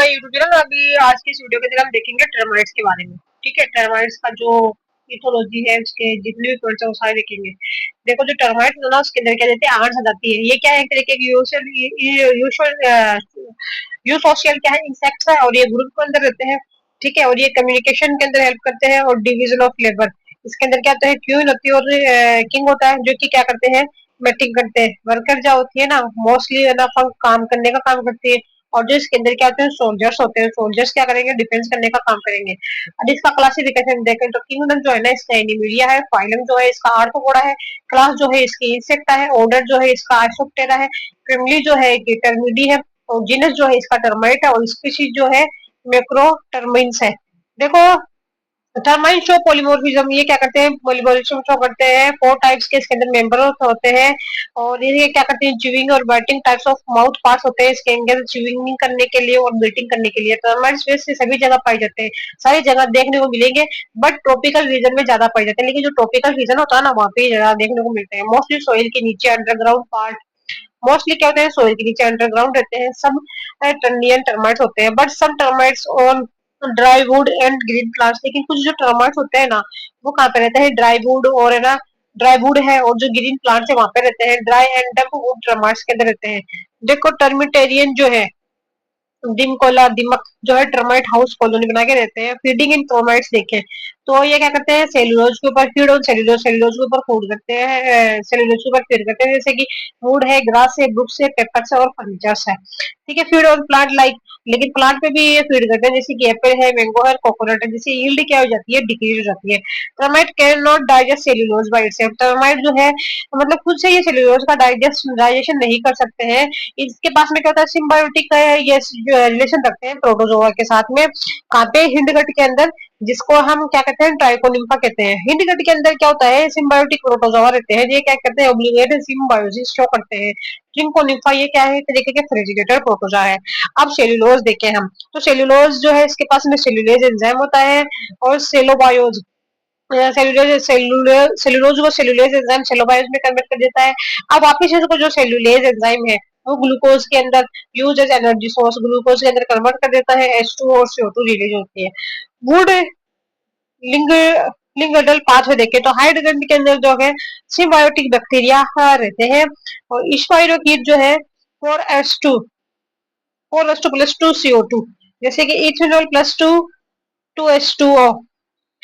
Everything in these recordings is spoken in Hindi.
My YouTube channel. अभी आज की इस वीडियो के अंदर हम देखेंगे टर्माइट्स के बारे में। ठीक है, टर्माइट्स का जो इथोलॉजी है, उसके जितने भी पॉइंट्स है वो सारे देखेंगे। देखो, जो टर्माइट्स है ना, उसके अंदर क्या देते हैं, आठ आ जाती है। ये क्या है, एक तरीके की यूसोशियल क्या है, इंसेक्ट्स है, और ये ग्रुप के अंदर रहते हैं। ठीक है, और ये कम्युनिकेशन के अंदर हेल्प करते हैं, और डिवीजन ऑफ लेबर। इसके अंदर क्या होता है, क्वीन होती है और किंग होता है, जो कि क्या करते हैं, मीटिंग करते हैं। वर्कर जो होती है ना, मोस्टली है ना, काम करने का काम करती है। और जो इसके अंदर क्या होते हैं, सोल्जर्स होते हैं। सोल्जर्स क्या करेंगे, डिफेंस करने का काम करेंगे। अब इसका क्लासिफिकेशन देखें तो किंगडम जो है ना, इसका एनिमिलिया है। फाइलम जो है इसका आर्थ्रोपोडा है। क्लास जो है इसकी इंसेक्टा है। ऑर्डर जो है इसका आइसोप्टेरा है। फैमिली जो है कि टर्मिडी है। और जीनस जो है इसका टर्माइट है। और स्पीशीज जो है मैक्रो टर्मिन्स है। देखो, टर्माइट शो पॉलीमॉर्फिज्म, ये क्या करते हैं, पॉलीमॉर्फिज्म शो करते हैं। फोर टाइप्स के इसके अंदर मेंबर होते हैं। और ये क्या करते हैं, च्यूइंग और biting types of mouth parts होते हैं इसके अंदर, च्यूइंग करने के लिए और बीटिंग करने के लिए। टर्माइट्स वैसे सभी जगह पाए जाते हैं, सारी जगह देखने को मिलेंगे। बट ट्रॉपिकल रीजन में ज्यादा पाए जाते हैं। लेकिन जो ट्रॉपिकल रीजन होता है ना, वहाँ पे ज्यादा देखने को मिलते हैं। मोस्टली सोइल के नीचे अंडरग्राउंड पार्ट, मोस्टली क्या होते हैं, सोइल के नीचे अंडरग्राउंड रहते हैं। सब टर्नियन टर्माइट्स होते हैं, but some termites on dry wood and green plants. लेकिन कुछ जो टर्माइट्स होते हैं ना, वो कहाँ पे रहते हैं, ड्राई वुड और है ना, ड्राई वुड है और जो ग्रीन प्लांट्स है वहां पे रहते हैं। Dry and damp wood termites के अंदर रहते हैं। देखो, टर्मिटेरियन जो है, दिमकोला दिमक जो है, टर्माइट हाउस कॉलोनी बना के रहते हैं। फीडिंग इन टर्माइट्स देखें तो ये क्या करते हैं, सेलुलोज के ऊपर फीड और सेलुलोज सेलुलोज के ऊपर फूड करते हैं, सेलुलोज के ऊपर फीड करते हैं। जैसे कि वुड है, ग्रास है, ब्रुक्स है, पेपर्स है और फर्नीचर्स है। ठीक है, फीड और प्लांट लाइक, लेकिन प्लांट पे भी ये फीड करते हैं। जैसे कि एप्पल है, मैंगो है, कोकोनट है। जिससे यील्ड क्या हो जाती है, डिक्रीज हो जाती है। Termite can not digest cellulose by itself. Termite जो है, मतलब खुद से ये सेलुलोज का डाइजेशन नहीं कर सकते हैं। इसके पास में क्या होता है, सिम्बायोटिक ये रिलेशन रखते हैं प्रोटोजोआ के साथ में। कहाँ पे, हिंडगट के अंदर, जिसको हम क्या कहते हैं, ट्राइकोनिम्फा कहते हैं। हिंडगट के अंदर क्या होता है, सिम्बायोटिक प्रोटोजोआ रहते हैं। ये क्या करते हैं, ओब्लिगेट सिम्बायोसिस शो करते हैं। ट्रिंकोनिम्फा ये क्या है, एक तरीके के फ्रिजिडेटर प्रोटोजोआ है। अब सेलुलोज देखें हम, तो सेलुलोज जो है, इसके पास में सेलुलेज एंजाइम होता है। और सेलोबायोज, सेलुलोज को सेलुलेज एंजाइम सेलोबायोज में कन्वर्ट कर देता है। अब वापिस इसको जो सेलुलेज एंजाइम है, वो ग्लूकोज के अंदर use as energy source, glucose के अंदर कन्वर्ट कर देता है। H2 और CO2 रिलीज होती है। वुड लिंग लिंगडल पाथवे देखे तो हाइड्रोजन के अंदर जो है सिम्बायोटिक बैक्टीरिया रहते हैं। और स्पाइरोकीट जो है 4s2 4s2 प्लस 2 CO2, जैसे कि इथेनॉल प्लस 2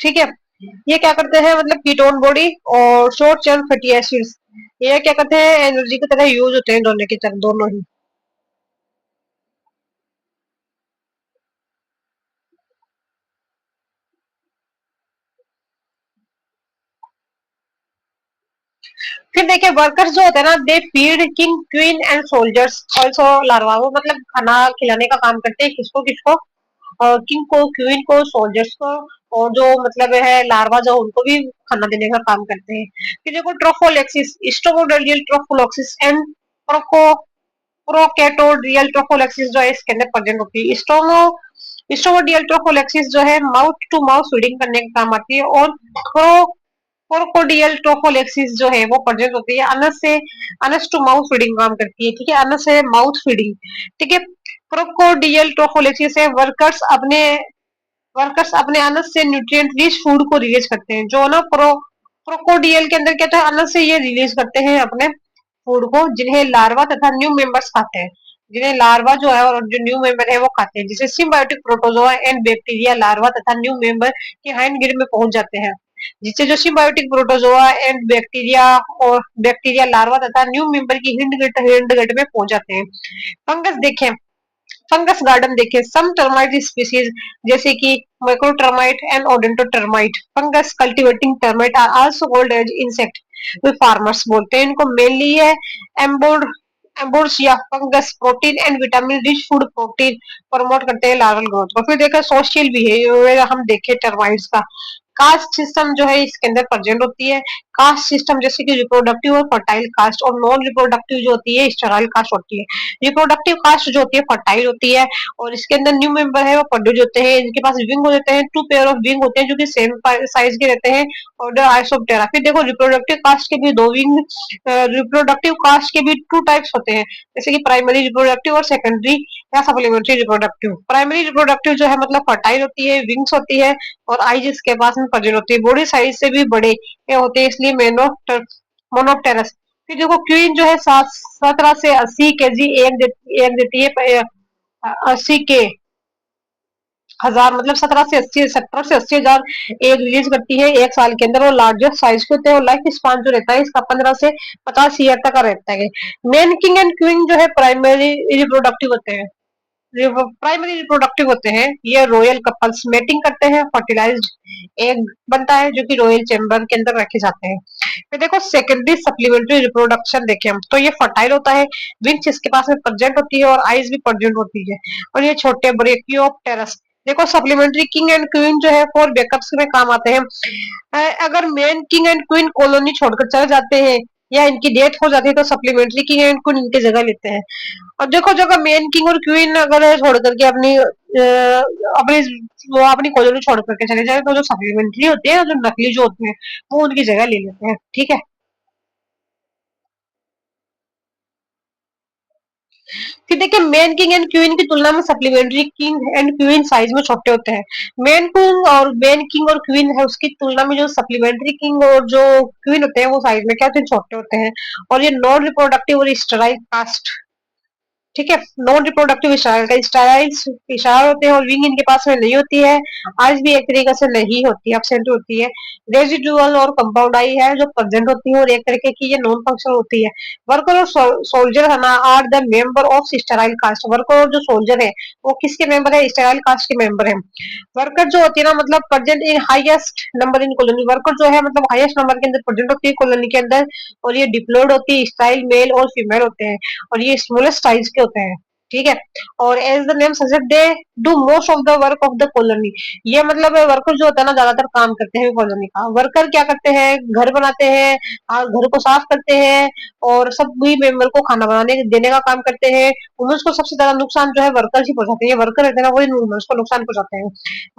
ठीक है। ये क्या करते हैं, मतलब कीटोन बॉडी और शॉर्ट चेन फैटी एसिड्स, ये क्या करते हैं, एनर्जी की तरह यूज होते हैं दोनों की तरह, दोनों ही। फिर देखिए, वर्कर्स जो होते हैं ना, they feed king queen and soldiers also larva. वो मतलब खाना खिलाने का काम करते हैं, किसको किसको, किंग को, क्वीन को, सोल्जर्स को। और जो मतलब है लार्वा जो, उनको भी खाना देने का काम करते हैं। फिर देखो, ट्रोफोलेक्सिस, स्टोमोडोलियल ट्रोफोलॉक्सिस एंड प्रोको प्रोकेटोडियल ट्रोफोलेक्सिस जो है, इसके अंदर प्रेजेंट होती है। स्टोमोडियल ट्रोफोलेक्सिस जो है, माउथ टू माउथ फीडिंग करने का काम आती है। और क्रोकोडियल ट्रोफोलेक्सिस जो है, वो प्रेजेंट होती है अनस से, अनस टू माउथ फीडिंग काम करती है। ठीक है, अनस से माउथ फीडिंग। ठीक है, क्रोकोडियल ट्रोफोलेक्सिस है, वर्कर्स अपने अनस से न्यूट्रिएंट रिच फूड को रिलीज करते हैं। जो ना क्रोकोडियल के अंदर क्या होता है, अनस से ये रिलीज करते हैं अपने फूड को, जिन्हें लार्वा तथा न्यू मेंबर्स खाते हैं। जिन्हें लार्वा जो है और जो न्यू मेंबर है वो खाते हैं। जिसे symbiotic protozoa and bacteria larva तथा न्यू मेंबर के हाइंड गिर में पहुंच जाते हैं। जिससे जो सिम्बायोटिक प्रोटोजोआ एंड बैक्टीरिया और बैक्टीरिया लार्वा तथा न्यू मेंबर की हिंड गट में पहुंच जाते हैं। फंगस देखें, फंगस गार्डन देखें, सम टर्माइट स्पीसीज जैसे कि microtermite and odontotermite fungus cultivating termite are also called as insect, वे फार्मर्स बोलते हैं इनको। मेनली है एम्बोड ambrosia fungus protein and vitamin rich food protein promote करते हैं लार्वल ग्रोथ को। फिर देखा सोशल बिहेवियर हम देखे टर्माइट्स का, कास्ट सिस्टम जो है इसके अंदर प्रेजेंट होती है। कास्ट सिस्टम जैसे कि रिप्रोडक्टिव और फर्टाइल कास्ट, और नॉन रिप्रोडक्टिव जो होती है स्टेराइल कास्ट होती है। रिप्रोडक्टिव कास्ट जो होती है फर्टाइल होती है, और इसके अंदर न्यू मेंबर है वो प्रोड्यूस होते हैं, इनके पास विंग हो जाते हैं, टू पेयर ऑफ विंग होते हैं जो कि सेम साइज के रहते हैं, ऑर्डर आइसोप्टेरा। फिर देखो रिप्रोडक्टिव कास्ट के भी दो विंग, रिप्रोडक्टिव कास्ट के भी टू टाइप्स होते हैं, जैसे कि प्राइमरी रिप्रोडक्टिव और सेकेंडरी या सप्लीमेंट्री रिप्रोडक्टिव। प्राइमरी रिप्रोडक्टिव जो है मतलब फर्टाइल होती है, विंग्स होती है, और आईज इसके पास में प्रेजेंट होती है, बॉडी साइज से भी बड़े ये होते हैं, इसलिए मोनोप्टेरस। फिर देखो क्वीन जो है 17 से 80 केजी एग देती है, 80 के 1000 मतलब 70 से 80 हजार एग रिलीज करती है एक साल के अंदर, और लार्जेस्ट साइज के होते हैं, और लाइफ स्पान जो रहता है इसका 15 से 50 ईयर तक का रहता है। मेन किंग एंड क्वीन जो है प्राइमरी रिप्रोडक्टिव होते हैं, प्राइमरी रिप्रोडक्टिव होते हैं, ये रॉयल कपल्स मेटिंग करते हैं, फर्टिलाइज्ड एग बनता है जो कि रॉयल चैम्बर के अंदर रखे जाते हैं। फिर देखो सेकेंडरी सप्लीमेंट्री रिप्रोडक्शन देखें हम, तो ये फर्टाइल होता है, विंच इसके पास में प्रेजेंट होती है, और आइज भी प्रेजेंट होती है, और ये छोटे बड़े क्यूऑप्टेरस। देखो सप्लीमेंट्री किंग एंड क्वीन जो है फॉर बैकअप्स में काम आते हैं। अगर main king and queen colony छोड़कर चले जाते हैं या इनकी डेथ हो जाती है तो सप्लीमेंट्री किंग एंड क्वीन इनकी जगह लेते हैं। और देखो जगह मेन किंग और क्वीन अगर छोड़ करके अपनी वो अपनी कॉलोनी छोड़ करके चले जाए तो जो सप्लीमेंट्री होते हैं, जो नकली जो होते हैं, वो उनकी जगह ले लेते हैं। ठीक है। फिर देखिए मेन किंग एंड क्वीन की तुलना में supplementary king and queen size में छोटे होते हैं। मेन किंग और क्वीन है उसकी तुलना में जो सप्लीमेंट्री किंग और जो क्वीन होते हैं वो साइज में क्या होते हैं, छोटे होते हैं, और ये नॉन रिप्रोडक्टिव और स्टेराइल कास्ट। ठीक है। नॉन रिप्रोडक्टिव स्टाइल्स इशार होते हैं, और विंग इनके पास में नहीं होती है, आज भी एक तरीके से नहीं होती, एब्सेंट होती है। रेजिडुअल और कंपाउंड आई है जो प्रेजेंट होती है, और एक तरीके की ये नॉन फंक्शनल होती है। वर्कर और सोल्जर है ना are the member of sterile caste. Worker और जो सोल्जर है वो किसके मेंबर है, स्टेराइल कास्ट के मेंबर है। वर्कर जो होती है ना मतलब present in highest number in colony, worker जो है मतलब हाईएस्ट नंबर के अंदर प्रेजेंट होती है कॉलोनी के अंदर, और ये डिप्लॉयड होती है, स्टाइल मेल और फीमेल होते हैं, और ये स्मॉलेस्ट साइज के होते हैं। ठीक है। और as the name suggest they do most of the work of the colony. ये मतलब वर्कर जो होता है ना ज्यादातर काम करते हैं कॉलोनी का। वर्कर क्या करते हैं, घर बनाते हैं, घर को साफ करते हैं, और सभी मेंबर को खाना बनाने देने का काम करते हैं। वुमेन्स को सबसे ज्यादा नुकसान जो है वर्कर ही पहुंचाते हैं, ये वर्कर रहते हैं ना वही वुमेन्स को नुकसान पहुंचाते हैं।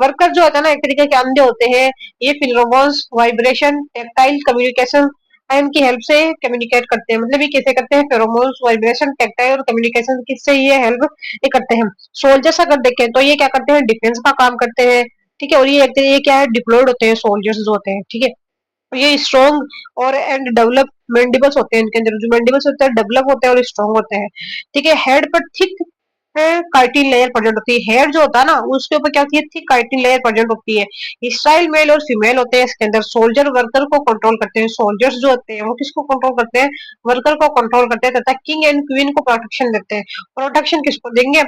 वर्कर जो होता है ना एक तरीके के अंधे होते हैं, ये फिरोमोन्स, वाइब्रेशन, टेक्टाइल कम्युनिकेशन की हेल्प से कम्युनिकेट करते हैं। मतलब ये कैसे करते हैं, फेरोमोन्स, वाइब्रेशन, टेक्टाइल और कम्युनिकेशन किससे ये हेल्प ये करते हैं। सोल्जर्स अगर देखें तो ये क्या करते हैं, डिफेंस का काम करते हैं। ठीक है। और ये क्या है, डिप्लॉयड होते हैं सोल्जर्स जो होते हैं। ठीक है। ये स्ट्रॉन्ग और एंड डेवलप मैंडिबल्स होते हैं, इनके अंदर जो मैंडिबल्स होते हैं डेवलप होते हैं और स्ट्रॉन्ग होते हैं। ठीक है। हेड पर थिक काइटिन लेयर प्रेजेंट होती है, हेयर जो होता है ना उसके ऊपर क्या होती है, थिक काइटिन लेयर प्रेजेंट होती है। स्टाइल मेल और फीमेल होते हैं इसके अंदर। सोल्जर वर्कर को कंट्रोल करते हैं, सोल्जर्स जो होते हैं वो किसको कंट्रोल करते हैं, वर्कर को कंट्रोल करते हैं, तथा किंग एंड क्वीन को प्रोटेक्शन देते हैं। प्रोटेक्शन किसको देंगे,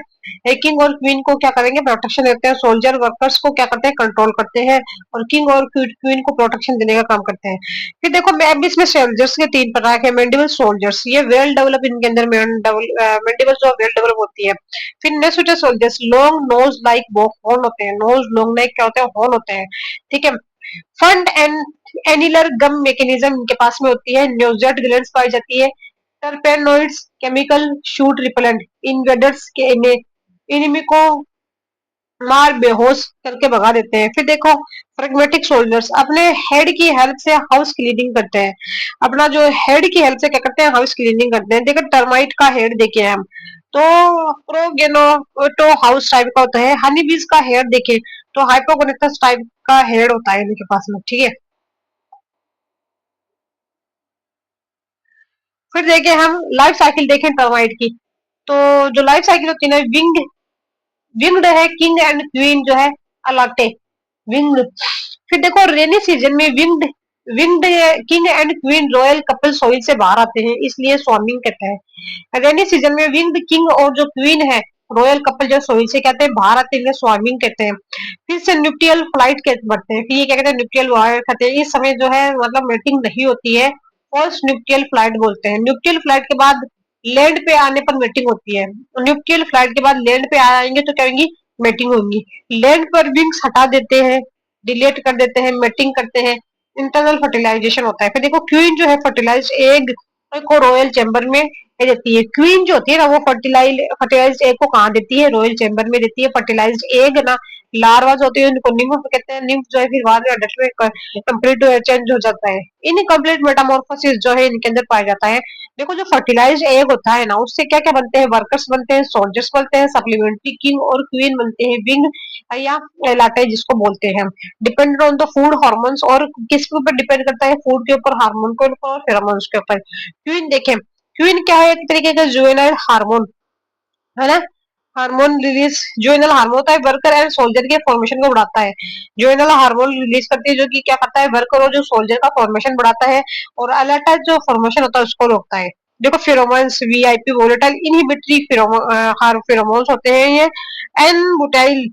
किंग और क्वीन को क्या करेंगे, प्रोटेक्शन देते हैं। सोल्जर वर्कर्स को क्या करते हैं, कंट्रोल करते हैं, और किंग और क्वीन को प्रोटेक्शन देने का काम करते हैं। फिर देखो मैं अभी इसमें सोल्जर्स के तीन प्रकार के मेंडिबल सोल्जर्स, ये वेल डेवलप, इनके अंदर मेंडिबल जो वेल डेवलप होती है। फिर नेक्स्ट होते हैं soldiers long nose like horn होते हैं, नोज लॉन्ग लाइक क्या होते हैं, हॉर्न होते हैं। ठीक है। फंड एंड एनिलर गम मैकेनिज्म इनके पास में होती है, न्यूजेट ग्लैंड्स पाई जाती है। टर्पेनोइड्स केमिकल शूट रिपेलेंट इन्वेडर्स के इनिमी को मार बेहोश करके भगा देते हैं। फिर देखो फ्रेगमेटिक सोल्जर्स अपने हेड की हेल्प से हाउस क्लीनिंग करते हैं, अपना जो हेड की हेल्प से क्या करते हैं, हाउस क्लीनिंग करते हैं। देखो टर्माइट का हेड देखे हम तो प्रोगेनोटो हाउस टाइप का होता है, हनी बीज का हेड देखे तो हाइपोगोनेटस टाइप का हेड होता है इनके पास में। ठीक है। फिर देखे हम लाइफ साइकिल देखें टर्माइट की, तो जो लाइफ साइकिल होती है ना, विंग्ड है किंग एंड क्वीन जो है अलाटे, विंग्ड। फिर देखो रेनी सीजन में winged winged king and queen royal couple soil से बाहर आते हैं, इसलिए स्वामिंग कहते हैं। रेनी सीजन में विंग्ड किंग और जो क्वीन है रॉयल कपल जो सोइल से कहते हैं बाहर आते हैं, स्वामिंग कहते हैं। फिर से न्यूक्लियल फ्लाइट के बढ़ते हैं, फिर ये क्या कहते हैं, न्यूक्लियल वायर कहते हैं। इस समय जो है मतलब मीटिंग नहीं होती है, फॉल्स न्यूक्लियल फ्लाइट बोलते हैं। न्यूक्लियल फ्लाइट के बाद लैंड पे आने पर मीटिंग होती है, न्यूक्लियल फ्लाइट के बाद लैंड पे आएंगे तो क्या होंगी, मीटिंग होंगी। लैंड पर विंग्स हटा देते हैं, डिलीट कर देते हैं, मेटिंग करते हैं, इंटरनल फर्टिलाइजेशन होता है। फिर देखो क्वीन जो है फर्टिलाइज्ड एग को रॉयल चैम्बर में दे देती है। क्वीन जो होती है ना वो फर्टिलाइज्ड एग को कहाँ देती है, रॉयल चैम्बर में देती है। फर्टिलाइज्ड एग ना लार्वा जो होती है उनको निम्फ कहते हैं। निम्फ जो है फिर बाद में अडल्ट में कंप्लीट चेंज हो जाता है। इनकम्प्लीट मेटामॉर्फोसिस जो है इनके अंदर पाया जाता है। देखो जो फर्टिलाइज्ड एग होता है ना उससे क्या क्या बनते हैं, वर्कर्स बनते हैं, सोल्जर्स बनते हैं, सप्लीमेंट्री किंग और क्वीन बनते हैं, विंग या लाटे जिसको बोलते हैं। Depended on the food hormones, और किसके ऊपर डिपेंड करता है, फूड के ऊपर, हार्मोन के ऊपर और फेरोमोन्स के ऊपर। क्वीन देखें, क्वीन क्या है, एक तरीके का जुवेनाइल हार्मोन है ना। हार्मोन रिलीज, जुवेनाइल हार्मोन होता है वर्कर एंड सोल्जर के फॉर्मेशन को बढ़ाता है। जुवेनाइल हार्मोन रिलीज करती है जो कि क्या करता है, वर्कर और जो सोल्जर का फॉर्मेशन बढ़ाता है, और अलेटा जो फॉर्मेशन होता है उसको रोकता है। देखो pheromones, VIP volatile inhibitory pheromones होते हैं ये। N butyl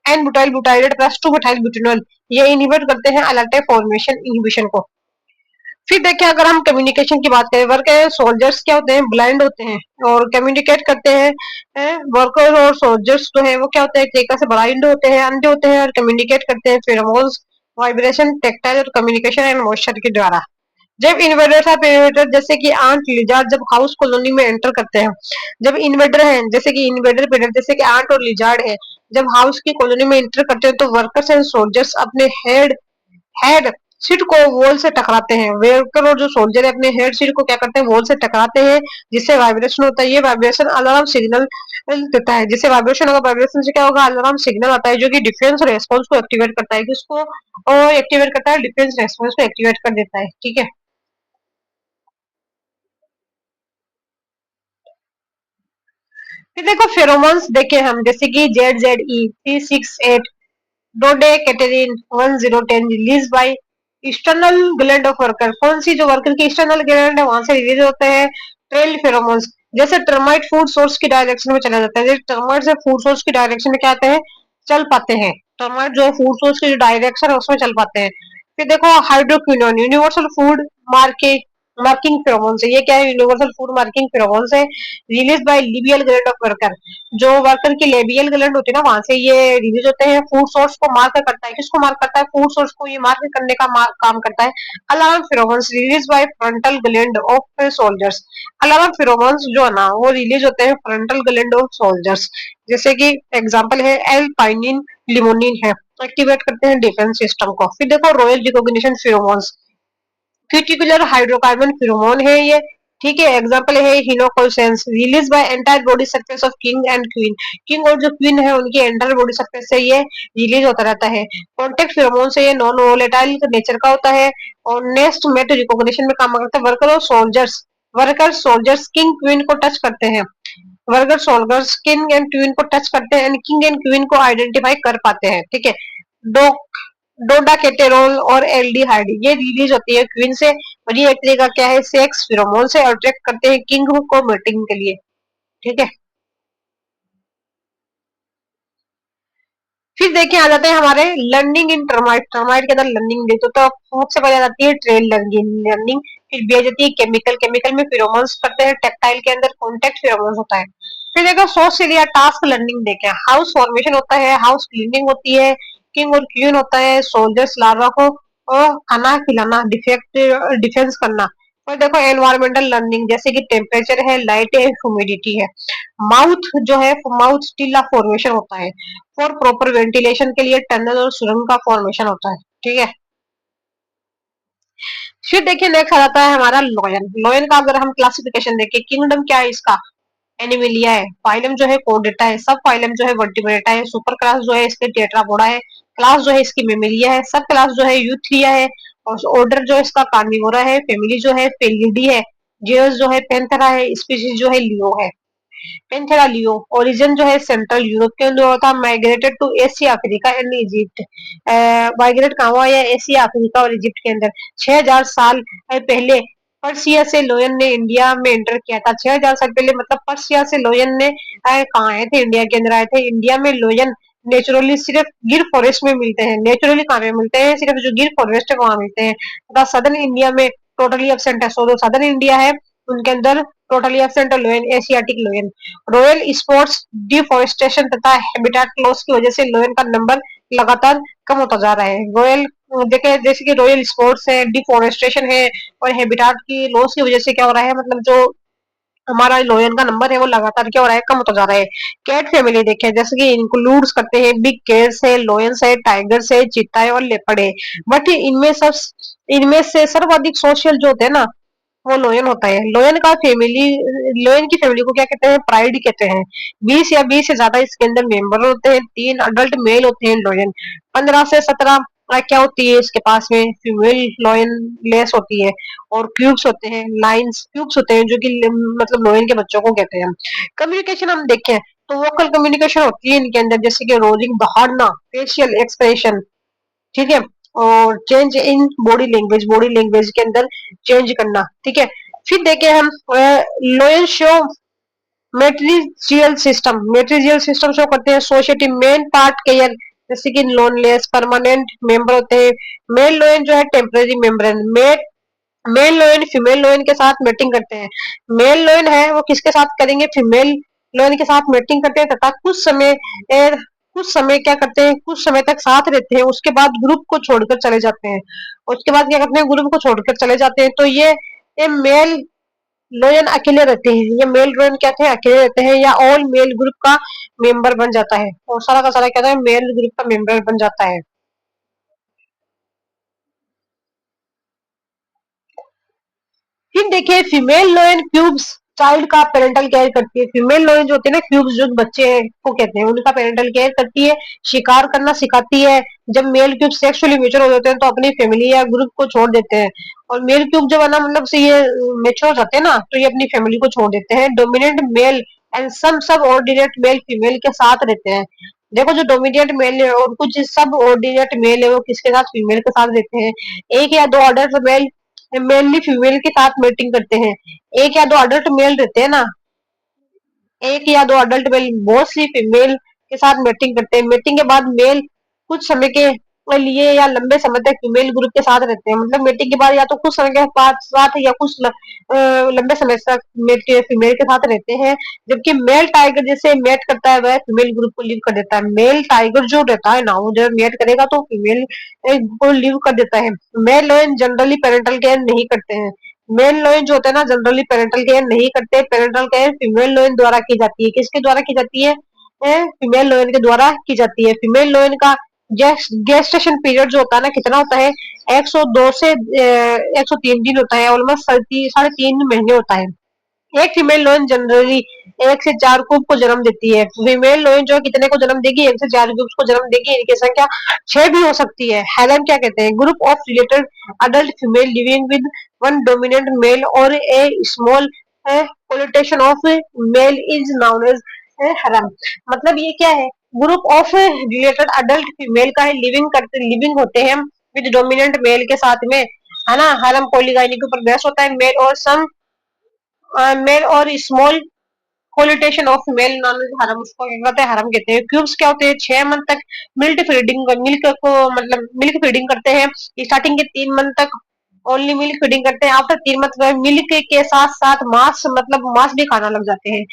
n butyl butylate plus two butyl butenol, ये इनहिबिट करते हैं अलेटा फॉर्मेशन इनहिबिशन को। फिर देखिए अगर हम कम्युनिकेशन की बात करें, वर्क सोल्जर्स क्या होते हैं, ब्लाइंड होते हैं और कम्युनिकेट करते हैं। वर्कर और सोल्जर्स जो है वो क्या होते हैं, एक तरीके से ब्लाइंड होते हैं, अंधे होते हैं और कम्युनिकेट करते हैं फेरोमोन्स, वाइब्रेशन, टेक्टाइल और कम्युनिकेशन एंड मॉइस्चर के द्वारा। जब इन्वेडर्स और पेरिवेटर जैसे कि आंट लिजार्ड जब हाउस कॉलोनी में एंटर करते हैं, जब इन्वेडर हैं जैसे कि इन्वेडर पेरिवेटर जैसे कि आंट और लिजार्ड है, जब हाउस की कॉलोनी में एंटर करते हैं तो वर्कर्स एंड सोल्जर्स अपने हेड हेड सीट को वॉल से टकराते हैं। वर्कर और जो सोल्जर है अपने हेड सीट को क्या करते हैं, वॉल से टकराते हैं, जिससे वाइब्रेशन होता है। ये वाइब्रेशन अलार्म सिग्नल देता है। जिससे वाइब्रेशन होगा, वाइब्रेशन से क्या होगा, अलार्म सिग्नल आता है जो कि डिफेंस रेस्पॉन्स को एक्टिवेट करता है। किसको और एक्टिवेट करता है, डिफेंस रेस्पॉन्स को एक्टिवेट कर देता है। ठीक है। फिर देखो फेरोमोन्स देखे हम, जैसे कि ZZE 368 डोडे कैटेरिन 1010 release by external gland of worker. कौन सी जो वर्कर की एक्सटर्नल ग्लैंड है वहां से रिलीज होते हैं ट्रेल फेरोमोन्स। जैसे टर्माइट फूड सोर्स की डायरेक्शन में चला जाता है, जैसे टर्माइट से फूड सोर्स की डायरेक्शन में क्या आते हैं, चल पाते हैं। टर्माइट जो है फूड सोर्स की जो डायरेक्शन है उसमें चल पाते हैं। फिर देखो hydroquinone universal food market marking pheromones है। ये क्या है, यूनिवर्सल फूड मार्किंग फेरोमोन्स है, release by labial gland of worker. जो वर्कर की लेबियल ग्लैंड होती है ना वहां से ये रिलीज होते हैं। फूड सोर्स को मार्क करता है, किसको मार्क करता है, फूड सोर्स को ये मार्क करने का काम करता है। Alarm pheromones release by frontal gland of soldiers. Alarm pheromones जो है ना वो रिलीज होते हैं फ्रंटल ग्लैंड ऑफ सोल्जर्स। जैसे कि एग्जांपल है एल पाइनिन, लिमोनिन है, एक्टिवेट करते हैं डिफेंस सिस्टम को। फिर देखो royal recognition pheromones, cuticular hydrocarbon pheromone है ये। ठीक है। एग्जांपल है हिनोकोसेंस, release by entire body surface of king and queen. King और जो क्वीन है उनकी एंटायर बॉडी सरफेस से ये रिलीज होता रहता है। कॉन्टेक्ट फिरोमोन से ये नॉन वोलेटाइल नेचर का होता है और नेक्स्ट मेट रिकॉग्निशन में काम करता है। वर्कर सोल्जर्स किंग क्वीन को टच करते हैं। Worker soldiers king and queen को टच करते हैं एंड किंग एंड क्वीन को आइडेंटिफाई कर पाते हैं। ठीक है। डो डोडाकेटेरोल और एल्डिहाइड ये रिलीज होती है क्वीन से, और ये एक तरीके का क्या है, सेक्स फिरोमोन से अट्रैक्ट करते हैं किंग को मेटिंग के लिए। ठीक है। फिर देखिए आ जाते हैं हमारे लर्निंग इन टर्माइट। टर्माइट के अंदर लर्निंग देखो तो सबसे पहले आ जाती है ट्रेल लर्निंग। फिर भी आ जाती है केमिकल। केमिकल में फिरोमोन्स करते हैं। टेक्टाइल के अंदर कॉन्टेक्ट फिरोमोन्स होता है। फिर देखो सोशल या टास्क लर्निंग देखें, हाउस फॉर्मेशन होता है, हाउस क्लीनिंग होती है, किंग और क्वीन होता है, सोल्जर्स लार्वा को खाना खिलाना, डिफेंस करना। और देखो एनवायरमेंटल लर्निंग जैसे कि टेम्परेचर है, लाइट है, ह्यूमिडिटी है। माउथ जो है माउथ टिल्ला फॉर्मेशन होता है, फॉर प्रॉपर वेंटिलेशन के लिए टनल और सुरंग का फॉर्मेशन होता है। ठीक है। फिर देखिए नेक्स्ट आ जाता है हमारा लॉयन। लॉयन का अगर हम क्लासिफिकेशन देखें, किंगडम क्या है इसका, एनिमिलिया है। फाइलम जो है कोर्डेटा है। सब फाइलम जो है वर्टिब्रेटा है। सुपर क्लास जो है इसके टेट्रापोडा है। क्लास जो है इसकी मेमिलिया है। सब क्लास जो है यूथ्रिया है। और ऑर्डर जो है इसका कार्निवोरा है। फैमिली जो है फेलिडी है। जीनस जो है पैंथेरा है। स्पीशीज जो है लियो है। पेंथेरा लियो। ओरिजिन जो है सेंट्रल यूरोप के अंदर होता, migrated to Asia Africa and Egypt. Migrate कहाँ हुआ है, एशिया अफ्रीका और इजिप्ट के अंदर। 6000 साल पहले पर्सिया से लोयन ने इंडिया में एंटर किया था। 6000 साल पहले मतलब पर्सिया से लोयन ने कहाँ आए थे, इंडिया के अंदर आए थे। इंडिया में लोयन नेचुरली सिर्फ गिर फॉरेस्ट में मिलते हैं। नेचुरली कहाँ में मिलते हैं, सिर्फ जो गिर फॉरेस्ट है वहां मिलते हैं, तथा सदर्न इंडिया में टोटली एब्सेंट है। सो जो सदर्न इंडिया है उनके अंदर टोटली एब्सेंट है लोयन, एशियाटिक लोयन। रॉयल स्पोर्ट्स डिफोरेस्टेशन तथा हैबिटेट लॉस की वजह से लोयन का नंबर लगातार कम होता जा रहा है। रॉयल देखे जैसे कि रॉयल स्पोर्ट्स है, डिफोरेस्टेशन है और हैबिटाट की लॉस की वजह से क्या हो रहा है, मतलब जो हमारा लोयन का नंबर है वो लगातार क्या हो रहा है, कम होता जा रहा है। कैट फैमिली देखें जैसे कि इंक्लूड्स करते हैं बिग कैट्स है, लोयंस है, टाइगर्स है, चीता है और लेपर्ड है। बट इनमें से सर्वाधिक सोशल जो होते हैं ना, वो लोयन होता है। लोयन की फैमिली को क्या कहते हैं, प्राइड कहते हैं। 20 या 20 से ज्यादा इसके अंदर मेंबर होते हैं। 3 अडल्ट मेल होते हैं लोयन। 15 से 17 क्या होती है इसके पास में, फीमेल लोयन लेस होती है। और क्यूब्स होते हैं, लाइन्स क्यूब्स होते हैं जो कि मतलब लोयन के बच्चों को कहते हैं। कम्युनिकेशन हम देखें तो वोकल कम्युनिकेशन होती है इनके अंदर, जैसे कि रोजिंग, दहाड़ना, फेशियल एक्सप्रेशन, ठीक है। और चेंज इन बॉडी लैंग्वेज के अंदर चेंज करना, ठीक है। फिर देखें हम लोअर शो मेट्रिजियल सिस्टम शो करते हैं। सोसाइटी मेन पार्ट केयर जैसे कि लोनलेस परमानेंट मेंबर होते हैं। मेल लोयन जो है टेम्पररी मेंबर है। मेल लोयन फीमेल लोयन के साथ मीटिंग करते हैं। मेल लोयन है वो किसके साथ करेंगे, फीमेल लोयन के साथ मीटिंग करते हैं तथा कुछ समय क्या करते हैं, कुछ समय तक साथ रहते हैं, उसके बाद ग्रुप को छोड़कर चले जाते हैं। उसके बाद क्या करते हैं, ग्रुप को छोड़कर चले जाते हैं। तो ये मेल लोयन अकेले रहते हैं, ये मेल लोयन क्या थे, अकेले रहते हैं, या ऑल मेल ग्रुप का मेंबर बन जाता है, और सारा का सारा क्या है, मेल ग्रुप का मेंबर बन जाता है। फिर देखिए फीमेल लोयन क्यूब्स चाइल्ड का पेरेंटल केयर करती है। फीमेल लोयन जो होते हैं ना, क्यूब्स जो बच्चे हैं को कहते हैं, उनका पेरेंटल केयर करती है, शिकार करना सिखाती है। जब मेल क्यूब सेक्सुअली मेच्योर हो जाते हैं तो अपनी फैमिली या ग्रुप को छोड़ देते हैं। और मेल क्यूब जब है ना, मतलब से ये मेच्योर हो जाते हैं ना, तो ये अपनी फैमिली को छोड़ देते हैं। डोमिनेंट मेल एंड सम सब ऑर्डिनेट मेल फीमेल के साथ रहते हैं। देखो जो डोमिनेंट मेल है और कुछ सब ऑर्डिनेट मेल है वो किसके साथ, फीमेल के साथ रहते हैं। एक या दो अडल्ट मेल मेनली फीमेल के साथ मीटिंग करते हैं। एक या दो अडल्ट मेल रहते हैं ना, एक या दो अडल्ट मेल मोस्टली फीमेल के साथ मीटिंग करते हैं। मीटिंग के बाद मेल कुछ समय के लिए या लंबे समय तक फीमेल ग्रुप के साथ रहते हैं। मतलब मीटिंग के बाद या तो कुछ समय के साथ या कुछ लंबे समय तक फीमेल के साथ रहते हैं। जबकि मेल टाइगर जैसे मेट करता है वह फीमेल ग्रुप को लीव कर देता है। मेल टाइगर जो रहता है ना, वो जब मेट करेगा तो फीमेल को लीव कर देता है। Male lion generally parental care नहीं करते हैं। मेल लोइन जो होता है ना, जनरली पेरेंटल केयर नहीं करते। पेरेंटल केयर फीमेल लोइन द्वारा की जाती है। किसके द्वारा की जाती है, फीमेल लोइन के द्वारा की जाती है। फीमेल लोइन का गेस्टेशन पीरियड जो होता है ना, कितना होता है, 102 से 103 दिन होता है। ऑलमोस्ट 3.5 महीने होता है। एक फीमेल लोइन जनरली 1 से 4 कूप को जन्म देती है। फीमेल लोइन जो कितने को जन्म देगी, 1 से 4 कूप को जन्म देगी। इनकी संख्या 6 भी हो सकती है। हेलन क्या कहते हैं, group of related adult female living with one dominant male और a small coalition of male is known as harem. मतलब ये क्या है, group of related adult female का है, लिविंग होते हैं विद डोमिनेंट मेल के साथ में, है ना। हरम पॉलीगाइनी के ऊपर बेस होता है। मेल और small coalition of mail non हरम, उसको क्या कहते हैं, हरम कहते हैं। क्यूब्स क्या होते हैं, 6 मंथ तक मिल्क फीडिंग करते हैं। स्टार्टिंग के 3 मंथ तक ओनली मिल्क फीडिंग करते हैं। आफ्टर 3 मंथ में मिल्क के साथ साथ मांस भी खाना लग जाते हैं।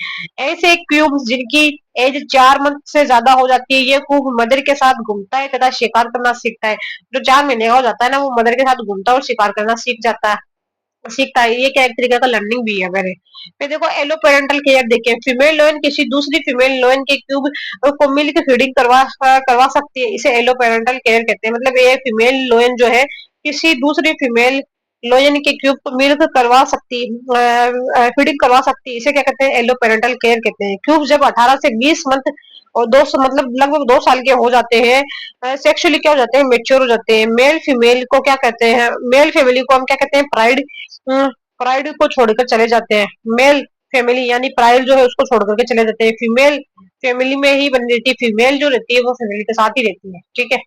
ऐसे क्यूब्स जिनकी एज 4 मंथ से ज्यादा हो जाती है, ये खूब मदर के साथ घूमता है तथा शिकार करना सीखता है। जो 4 महीने का हो जाता है ना, वो मदर के साथ घूमता है और शिकार करना सीखता है। ये क्या एक तरीके का लर्निंग बिहेवियर है। फिर देखो एलो पेरेंटल केयर देखें, फीमेल लोयन किसी दूसरी फीमेल लोयन के क्यूब को मिल्क फीडिंग करवा सकती है, इसे एलो पेरेंटल केयर कहते हैं। मतलब ये फीमेल लोयन जो है किसी दूसरी फीमेल लोयन के क्यूब को मिल्क फीडिंग करवा सकती है, इसे क्या कहते हैं, एलो पेरेंटल केयर कहते हैं। क्यूब जब 18 से 20 मंथ और 200 मतलब लगभग 2 साल के हो जाते हैं, सेक्सुअली क्या हो जाते हैं, मेच्योर हो जाते हैं। मेल फीमेल को क्या कहते हैं, मेल फैमिली को हम क्या कहते हैं, प्राइड को छोड़कर चले जाते हैं। मेल फैमिली यानी प्राइड जो है उसको छोड़ करके चले जाते हैं। फीमेल फैमिली में ही बनी रहती है, फीमेल जो रहती है वो फैमिली के साथ ही रहती है, ठीक है।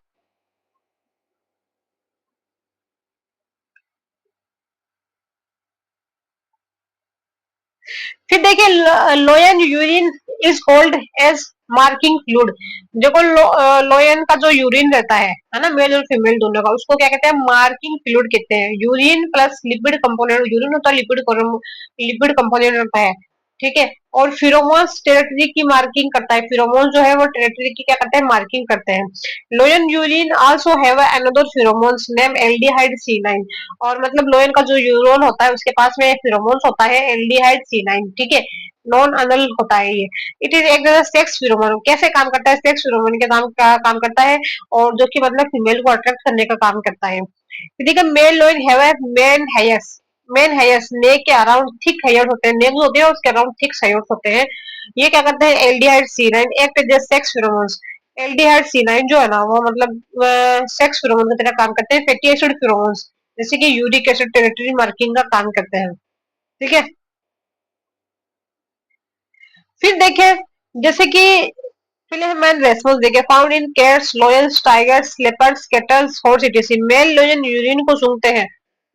फिर देखिए lion urine is called as marking fluid. देखो लोयन का जो यूरिन रहता है ना, मेल और फीमेल दोनों का, उसको क्या कहते हैं, मार्किंग फ्लूइड कहते हैं। Urine plus lipid component, urine होता है लिपिड कंपोनेंट होता है, ठीक है। और फिरोमोन्स टेरिटरी की मार्किंग करता है, फिरोमोन जो है वो टेरिटरी की क्या करते हैं, मार्किंग करते हैं। लोयन urine also have another pheromones name aldehyde C9। और मतलब लोयन का जो यूरोन होता है उसके पास में एक फिरोमोन्स होता है एल्डिहाइड C9, ठीक है। नॉन अनल होता है ये। इट इज एक सेक्स फिरोमोन। कैसे काम करता है, सेक्स फिरोमोन के नाम का काम करता है, और जो कि मतलब फीमेल को अट्रैक्ट करने का काम करता है। देखिए male lion have a mane hairs, neck के अराउंड थिक हेयर होते हैं, नेक होते हैं उसके अराउंड थिक हेयर्स होते हैं। ये क्या करते हैं, aldehyde C9 act as sex pheromones. Aldehyde C9 जो है ना वो मतलब सेक्स फिरोमोन की तरह काम करते हैं। फैटी एसिड फिरोमोन्स जैसे कि यूरिक एसिड टेरिटरी मार्किंग का काम करते हैं, ठीक है। फिर देखें जैसे कि फिलेमेन रेस्पॉन्स देखे found in cats, lions, tigers, leopards, cattles, horse इटिस। मेल लॉयन यूरिन को सूंघते हैं।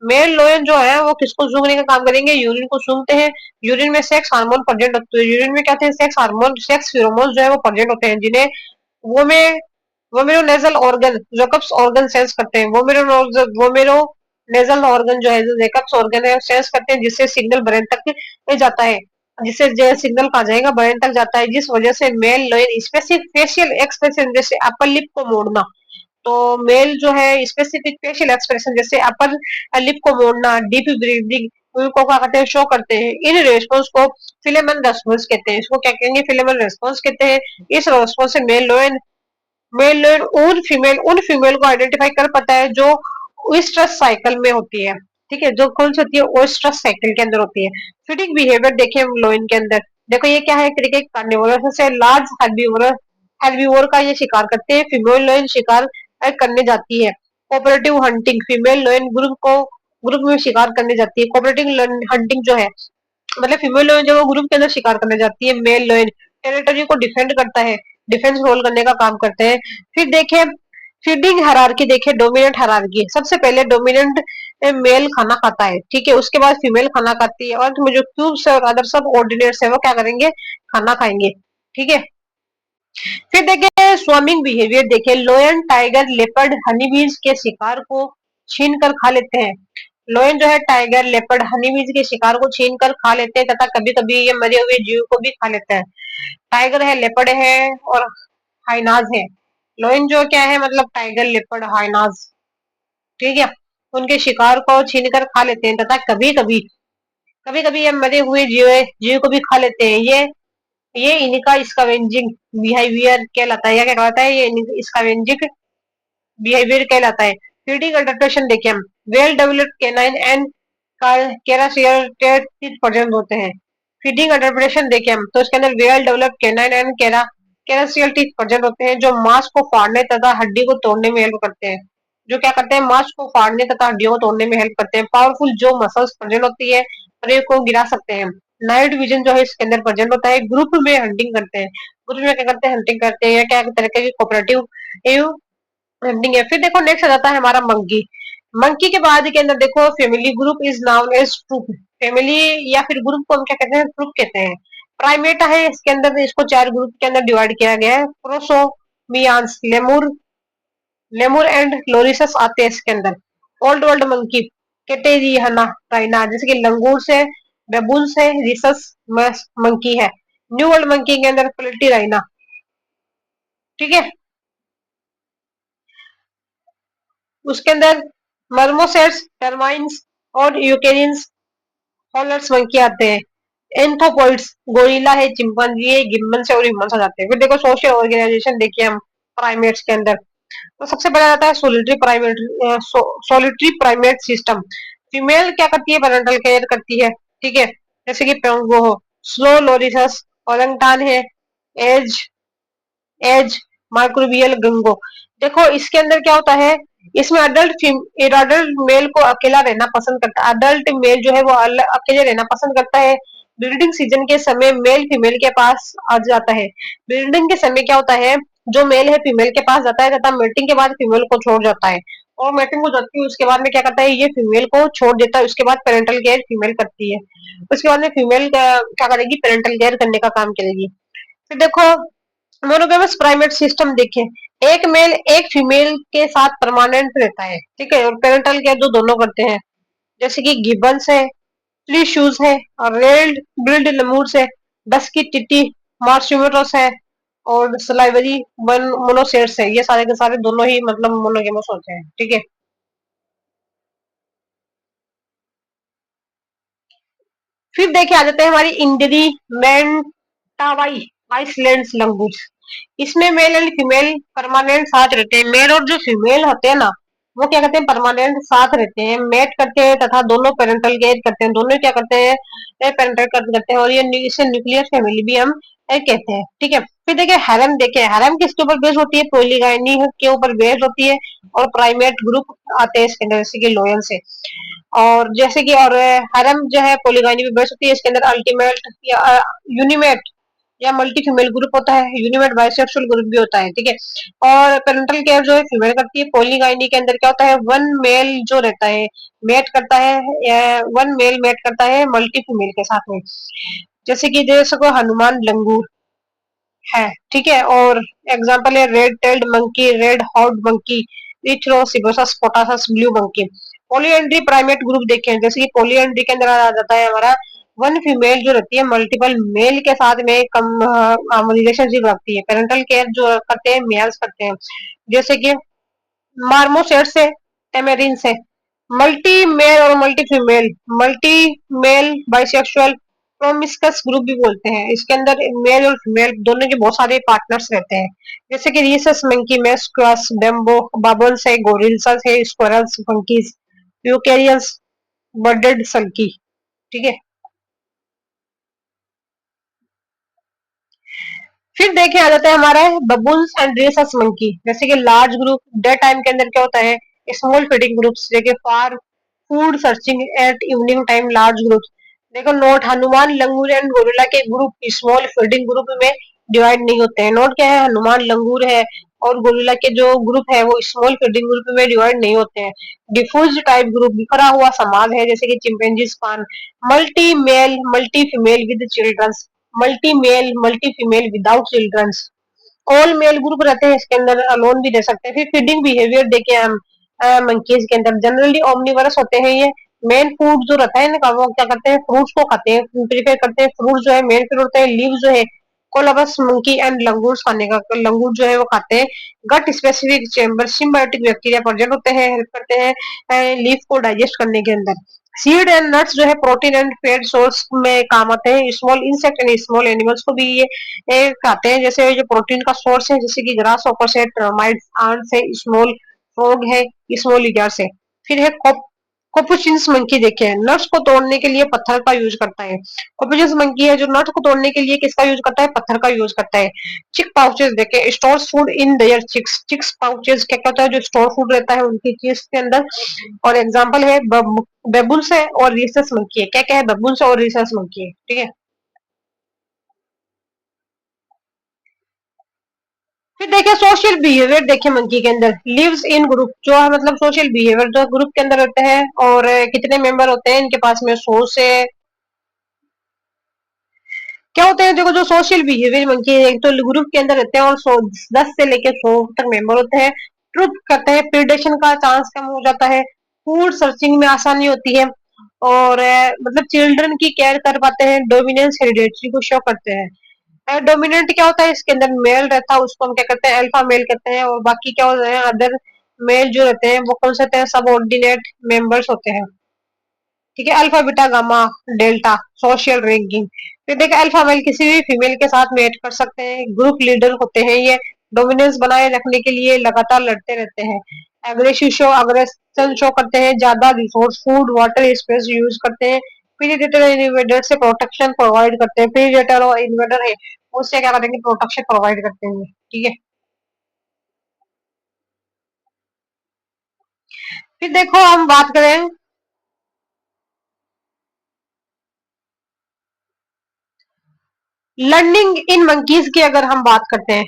मेल लॉयन जो है वो किसको सूंघने का काम करेंगे, यूरिन को सूंघते हैं। यूरिन में सेक्स हार्मोन प्रेजेंट होते हैं, यूरिन में क्या होते हैं, सेक्स हार्मोन, सेक्स फिरोमोन्स जो है वो प्रेजेंट होते हैं, जिन्हें वो में वोमेरोनेजल ऑर्गन जैकब्स ऑर्गन सेंस करते हैं। वोमेरो नेजल ऑर्गन जो है, जो जैकब्स ऑर्गन है, सेंस करते हैं, जिससे सिग्नल ब्रेन तक जाता है, जिससे जो सिग्नल कहा जाएगा ब्रेन तक जाता है, जिस वजह से male lion specific facial expression जैसे अपर लिप को मोड़ना। तो मेल जो है स्पेसिफिक फेशियल एक्सप्रेशन जैसे अपर लिप को मोड़ना, डीप ब्रीदिंग, उनको क्या कहते हैं, शो करते हैं। इन रेस्पॉन्स को फिलेमन रेस्पॉन्स कहते हैं। इसको क्या कहेंगे, फिलेमन रेस्पॉन्स कहते हैं। इस रेस्पॉन्स से मेल उन फीमेल को आइडेंटिफाई कर पाता है जो ओएस्ट्रस साइकिल में होती है, ठीक है, जो कौन सी होती है, ओएस्ट्रस साइकिल के अंदर होती है। फीडिंग बिहेवियर देखिए हम लोइन के अंदर, देखो ये क्या है, क्रिकेट कार्निवोरस से लार्ज हेर्बिवोर का ये शिकार करते हैं। फीमेल लोइन शिकार करने जाती है। Cooperative hunting, female lion group में शिकार करने जाती है। कोऑपरेटिव हंटिंग जो है मतलब फीमेल लोइन जो ग्रुप के अंदर शिकार करने जाती है। मेल लोइन टेरिटरी को डिफेंड करता है, डिफेंस रोल करने का काम करते हैं। फिर देखें फीडिंग हायरार्की, देखें डोमिनेंट हायरार्की, सबसे पहले डोमिनेंट मेल खाना खाता है, ठीक है, उसके बाद फीमेल खाना खाती है, और अंत में जो क्यूब्स है और अदर सब ऑर्डिनेट्स है वो क्या करेंगे, खाना खाएंगे, ठीक है। फिर देखें स्वामिंग बिहेवियर, देखें लोयन, टाइगर, लेपर्ड, हनीबीज के शिकार को छीन कर खा लेते हैं। लोयन जो है टाइगर, लेपर्ड, हनीबीज के शिकार को छीन कर खा लेते हैं, तथा कभी कभी ये मरे हुए जीव को भी खा लेते हैं। टाइगर है, लेपर्ड है और हाइनाज है। लोयन जो क्या है, मतलब टाइगर, लेपर्ड, हाइनाज, ठीक है, उनके शिकार को छीन कर खा लेते हैं, तथा कभी कभी ये मरे हुए जीव को भी खा लेते हैं। ये इनका स्कैवेंजिंग बिहेवियर कहलाता है, या क्या कहलाता है, ये स्कैवेंजिंग बिहेवियर कहलाता है। फीडिंग अडप्टेशन देखिए हम, well developed canine and carnassial teeth present होते हैं। फीडिंग अडप्टेशन देखिए हम, तो इसके अंदर well developed canine and carnassial teeth present होते हैं, जो मांस को फाड़ने तथा हड्डी को तोड़ने में हेल्प करते हैं। जो क्या करते हैं, मांस को फाड़ने तथा हड्डियों को तोड़ने में हेल्प करते हैं। पावरफुल जो मसल्स प्रेजेंट होती है प्रे को गिरा सकते हैं। नाइट विजन जो है इसके अंदर प्रेजेंट होता है। ग्रुप में हंटिंग करते हैं, ग्रुप में क्या करते हैं, हंटिंग करते हैं, या क्या तरह की कोऑपरेटिव हंटिंग है। फिर देखो नेक्स्ट आ जाता है हमारा मंकी। मंकी के बाद के अंदर देखो family group is known as troop. Family या फिर ग्रुप को हम क्या कहते हैं, ट्रुप कहते हैं। प्राइमेट है, इसके अंदर इसको 4 ग्रुप के अंदर डिवाइड किया गया है। प्रोसोमियान्स, लेमुर लेमुर एंड लोरिसस आते हैं इसके अंदर। ओल्ड वर्ल्ड मंकी केटेरियाना राइना, जैसे कि लंगूर से, बेबून से, रिसस मंकी है। न्यू वर्ल्ड मंकी के अंदर प्लेटी राइना, ठीक है। उसके अंदर मर्मोसेट्स, टर्माइन्स और यूकेरियंस, हॉलर्स मंकी आते हैं। एंथोपॉइड्स, गोरिल्ला है, चिंपांजी है, गिम्बन्स है और ह्यूमंस आ जाते हैं। फिर देखो सोशल ऑर्गेनाइजेशन देखिए हम प्राइमेट्स के अंदर, तो सबसे पहला आता है सोलिटरी प्राइमेट सिस्टम। फीमेल क्या करती है, पैरेंटल केयर करती है, ठीक है, जैसे कि पेंगो हो, स्लो लोरिसस, ओरंगटान है, एज एज माइक्रोबियल गंगो। देखो इसके अंदर क्या होता है, इसमें अडल्ट मेल को अकेला रहना पसंद करता है। अडल्ट मेल जो है वो अकेले रहना पसंद करता है। ब्रीडिंग सीजन के समय मेल फीमेल के पास आ जाता है। ब्रीडिंग के समय क्या होता है, जो मेल है फीमेल के पास जाता है, तथा मेटिंग के बाद फीमेल को छोड़ जाता है। और मेटिंग हो जाती है उसके बाद में क्या करता है, ये फीमेल को छोड़ देता है। उसके बाद पेरेंटल केयर फीमेल करती है। उसके बाद में फीमेल क्या करेगी, पेरेंटल केयर करने का काम करेगी। फिर देखो मोनोगेमस प्राइमेट सिस्टम देखें, एक मेल एक फीमेल के साथ परमानेंट रहता है, ठीक है, और पेरेंटल केयर जो दोनों करते हैं, जैसे कि गिब्बन्स है, ट्री शूज है, और रेड बिल्ड लेमूर्स है, डस की टिट्टी, मार्शमेलोस है, और सलाइवरी वन मोनोसेट्स है। ये सारे के सारे दोनों ही मतलब मोनोगेमस होते हैं, ठीक है। फिर देखे आ जाते हैं हमारी इंद्री मेंटावाई आइसलैंड लंगूर। इसमें मेल एंड फीमेल परमानेंट साथ रहते हैं। मेल और जो फीमेल होते हैं ना, वो क्या करते हैं, परमानेंट साथ रहते हैं, मेट करते हैं तथा दोनों पेरेंटल केयर करते हैं। दोनों क्या करते हैं, पेरेंटल करते हैं, और ये इसे न्यूक्लियर फैमिली भी हम कहते हैं, ठीक है। फिर देखिए हैरम, देखिए हैरम किसके ऊपर बेस्ड होती है, पोलीगाइनी के ऊपर बेस्ड होती है, और प्राइमेट ग्रुप आते हैं इसके अंदर, जैसे कि लोयन से। और जैसे कि और हरम जो है पोलीगामी में बेस्ट होती है। इसके अंदर अल्टीमेट या यूनिमेट या मल्टी फीमेल ग्रुप होता है, यूनिमेट बाइसेक्सुअल ग्रुप भी होता है, ठीक है। और पेरेंटल केयर जो है फीमेल करती है। पोलीगाइनी के अंदर क्या होता है, वन मेल जो रहता है मेट करता है, वन मेल मेट करता है मल्टी फीमेल के साथ में। जैसे कि दे सको हनुमान लंगूर है, ठीक है। और एग्जाम्पल है रेड टेल्ड मंकी, रेड हॉर्ड मंकी, इथ्रोसिबोसस पोटासस blue monkey. Polyandry primate group देखे हैं, जैसे कि पॉलीएंड्री के अंदर आ जाता है हमारा वन फीमेल जो रहती है मल्टीपल मेल के साथ में कम रिलेशनशिप रखती है। पेरेंटल केयर जो करते हैं मेल्स करते हैं, जैसे कि मार्मोसेट्स है, टेमेरिन्स है। मल्टी मेल और multi female, multi male bisexual promiscuous group भी बोलते हैं। इसके अंदर मेल और फीमेल दोनों के बहुत सारे पार्टनर्स रहते हैं, जैसे कि रीसस मंकी में स्क्वास डेम्बो बबल्स है, गोरिल्स है, स्क्वायरल्स फंकीज, यूकेरियंस बर्डेड सल्की, ठीक है। फिर देखे आ जाता है हमारा बबून्स एंड रेसस मंकी, जैसे कि लार्ज ग्रुप डे टाइम के अंदर क्या होता है, स्मॉल फीडिंग ग्रुप्स, जैसे for food searching at evening time large groups. देखो note, Hanuman langur and gorilla के ग्रुप स्मॉल फीडिंग ग्रुप में डिवाइड नहीं होते हैं। नोट क्या है, हनुमान लंगूर है और गोरिल्ला के जो ग्रुप है वो स्मॉल फीडिंग ग्रुप में डिवाइड नहीं होते हैं। डिफ्यूज टाइप ग्रुप बिखरा हुआ समाज है, जैसे कि चिंपैंजी स्पान। Multi male multi female with childrens, multi male multi female without childrens. All male group रहते हैं इसके अंदर, अलोन भी दे सकते हैं। फिर फीडिंग बिहेवियर देखे हम मंकीज के अंदर जनरली ओमनिवरस होते हैं ये। मेन फूड जो रहता है इनका, वो क्या करते हैं, फ्रूट्स को खाते हैं, प्रीफर करते हैं। फ्रूट जो है मेन फूड होते हैं। लीव जो है कोलाबस मंकी एंड लंगूर खाने का, लंगूर जो है वो खाते हैं। Gut specific chamber symbiotic bacteria present होते हैं, हेल्प करते हैं लीफ को डाइजेस्ट करने के अंदर। सीड एंड नट्स जो है प्रोटीन एंड फैट सोर्स में काम आते हैं। Small insect and small animals को भी ये खाते हैं, जैसे जो प्रोटीन का सोर्स है, जैसे कि ग्रास ऑपर्स है, टर्माइट्स आंट्स है, स्मॉल फ्रॉग है, स्मॉल लिजर्ड्स है। फिर है कोपुचिंस मंकी, देखे हैं नट्स को तोड़ने के लिए पत्थर का यूज करता है। कोपुचिंस मंकी है जो नट्स को तोड़ने के लिए किसका यूज करता है, पत्थर का यूज करता है। चिक पाउचेस देखे, stores food in their cheeks. Cheeks pouches क्या होता है, जो स्टोर फूड रहता है उनकी चीज के अंदर। और एग्जाम्पल है बेबुल्स है और रीसस मंकी है। क्या क्या है, बेबुल्स और रीसस मंकी है, ठीक है। फिर देखिए सोशल बिहेवियर, देखिए मंकी के अंदर लिव्स इन ग्रुप, जो है मतलब सोशल बिहेवियर जो ग्रुप के अंदर रहते हैं। और कितने मेंबर होते हैं इनके पास में, 100 से क्या होते हैं, देखो जो सोशल बिहेवियर मंकी एक तो ग्रुप के अंदर रहते हैं, और 10 से लेकर 100 तक मेंबर होते हैं। ट्रुथ करते हैं, प्रिडेशन का चांस कम हो जाता है, फूड सर्चिंग में आसानी होती है, और मतलब चिल्ड्रन की केयर कर पाते हैं, डोमिनेंस हेरिडेटरी को शो करते हैं। डोमिनेंट क्या होता है, इसके अंदर मेल रहता है, उसको हम क्या करते हैं, अल्फा मेल कहते हैं। और बाकी क्या होते हैं, अदर मेल जो रहते हैं वो कौन से होते हैं, सब ऑर्डिनेट मेंबर्स होते हैं, ठीक है। Alpha beta gamma delta social ranking. फिर देखिए अल्फा मेल किसी भी फीमेल के साथ मेट कर सकते हैं, ग्रुप लीडर होते हैं ये, डोमिनेंस बनाए रखने के लिए लगातार लड़ते रहते हैं। एग्रेसिव शो अग्रेशन शो करते हैं, ज्यादा resource food water space use करते हैं। प्रीडेटर इन्वेडर से प्रोटेक्शन प्रोवाइड करते हैं। प्रीडेटर और इन्वेडर है उससे क्या करेंगे, प्रोटेक्शन प्रोवाइड करते हैं, ठीक है। फिर देखो हम बात करें लर्निंग इन मंकीज की, अगर हम बात करते हैं,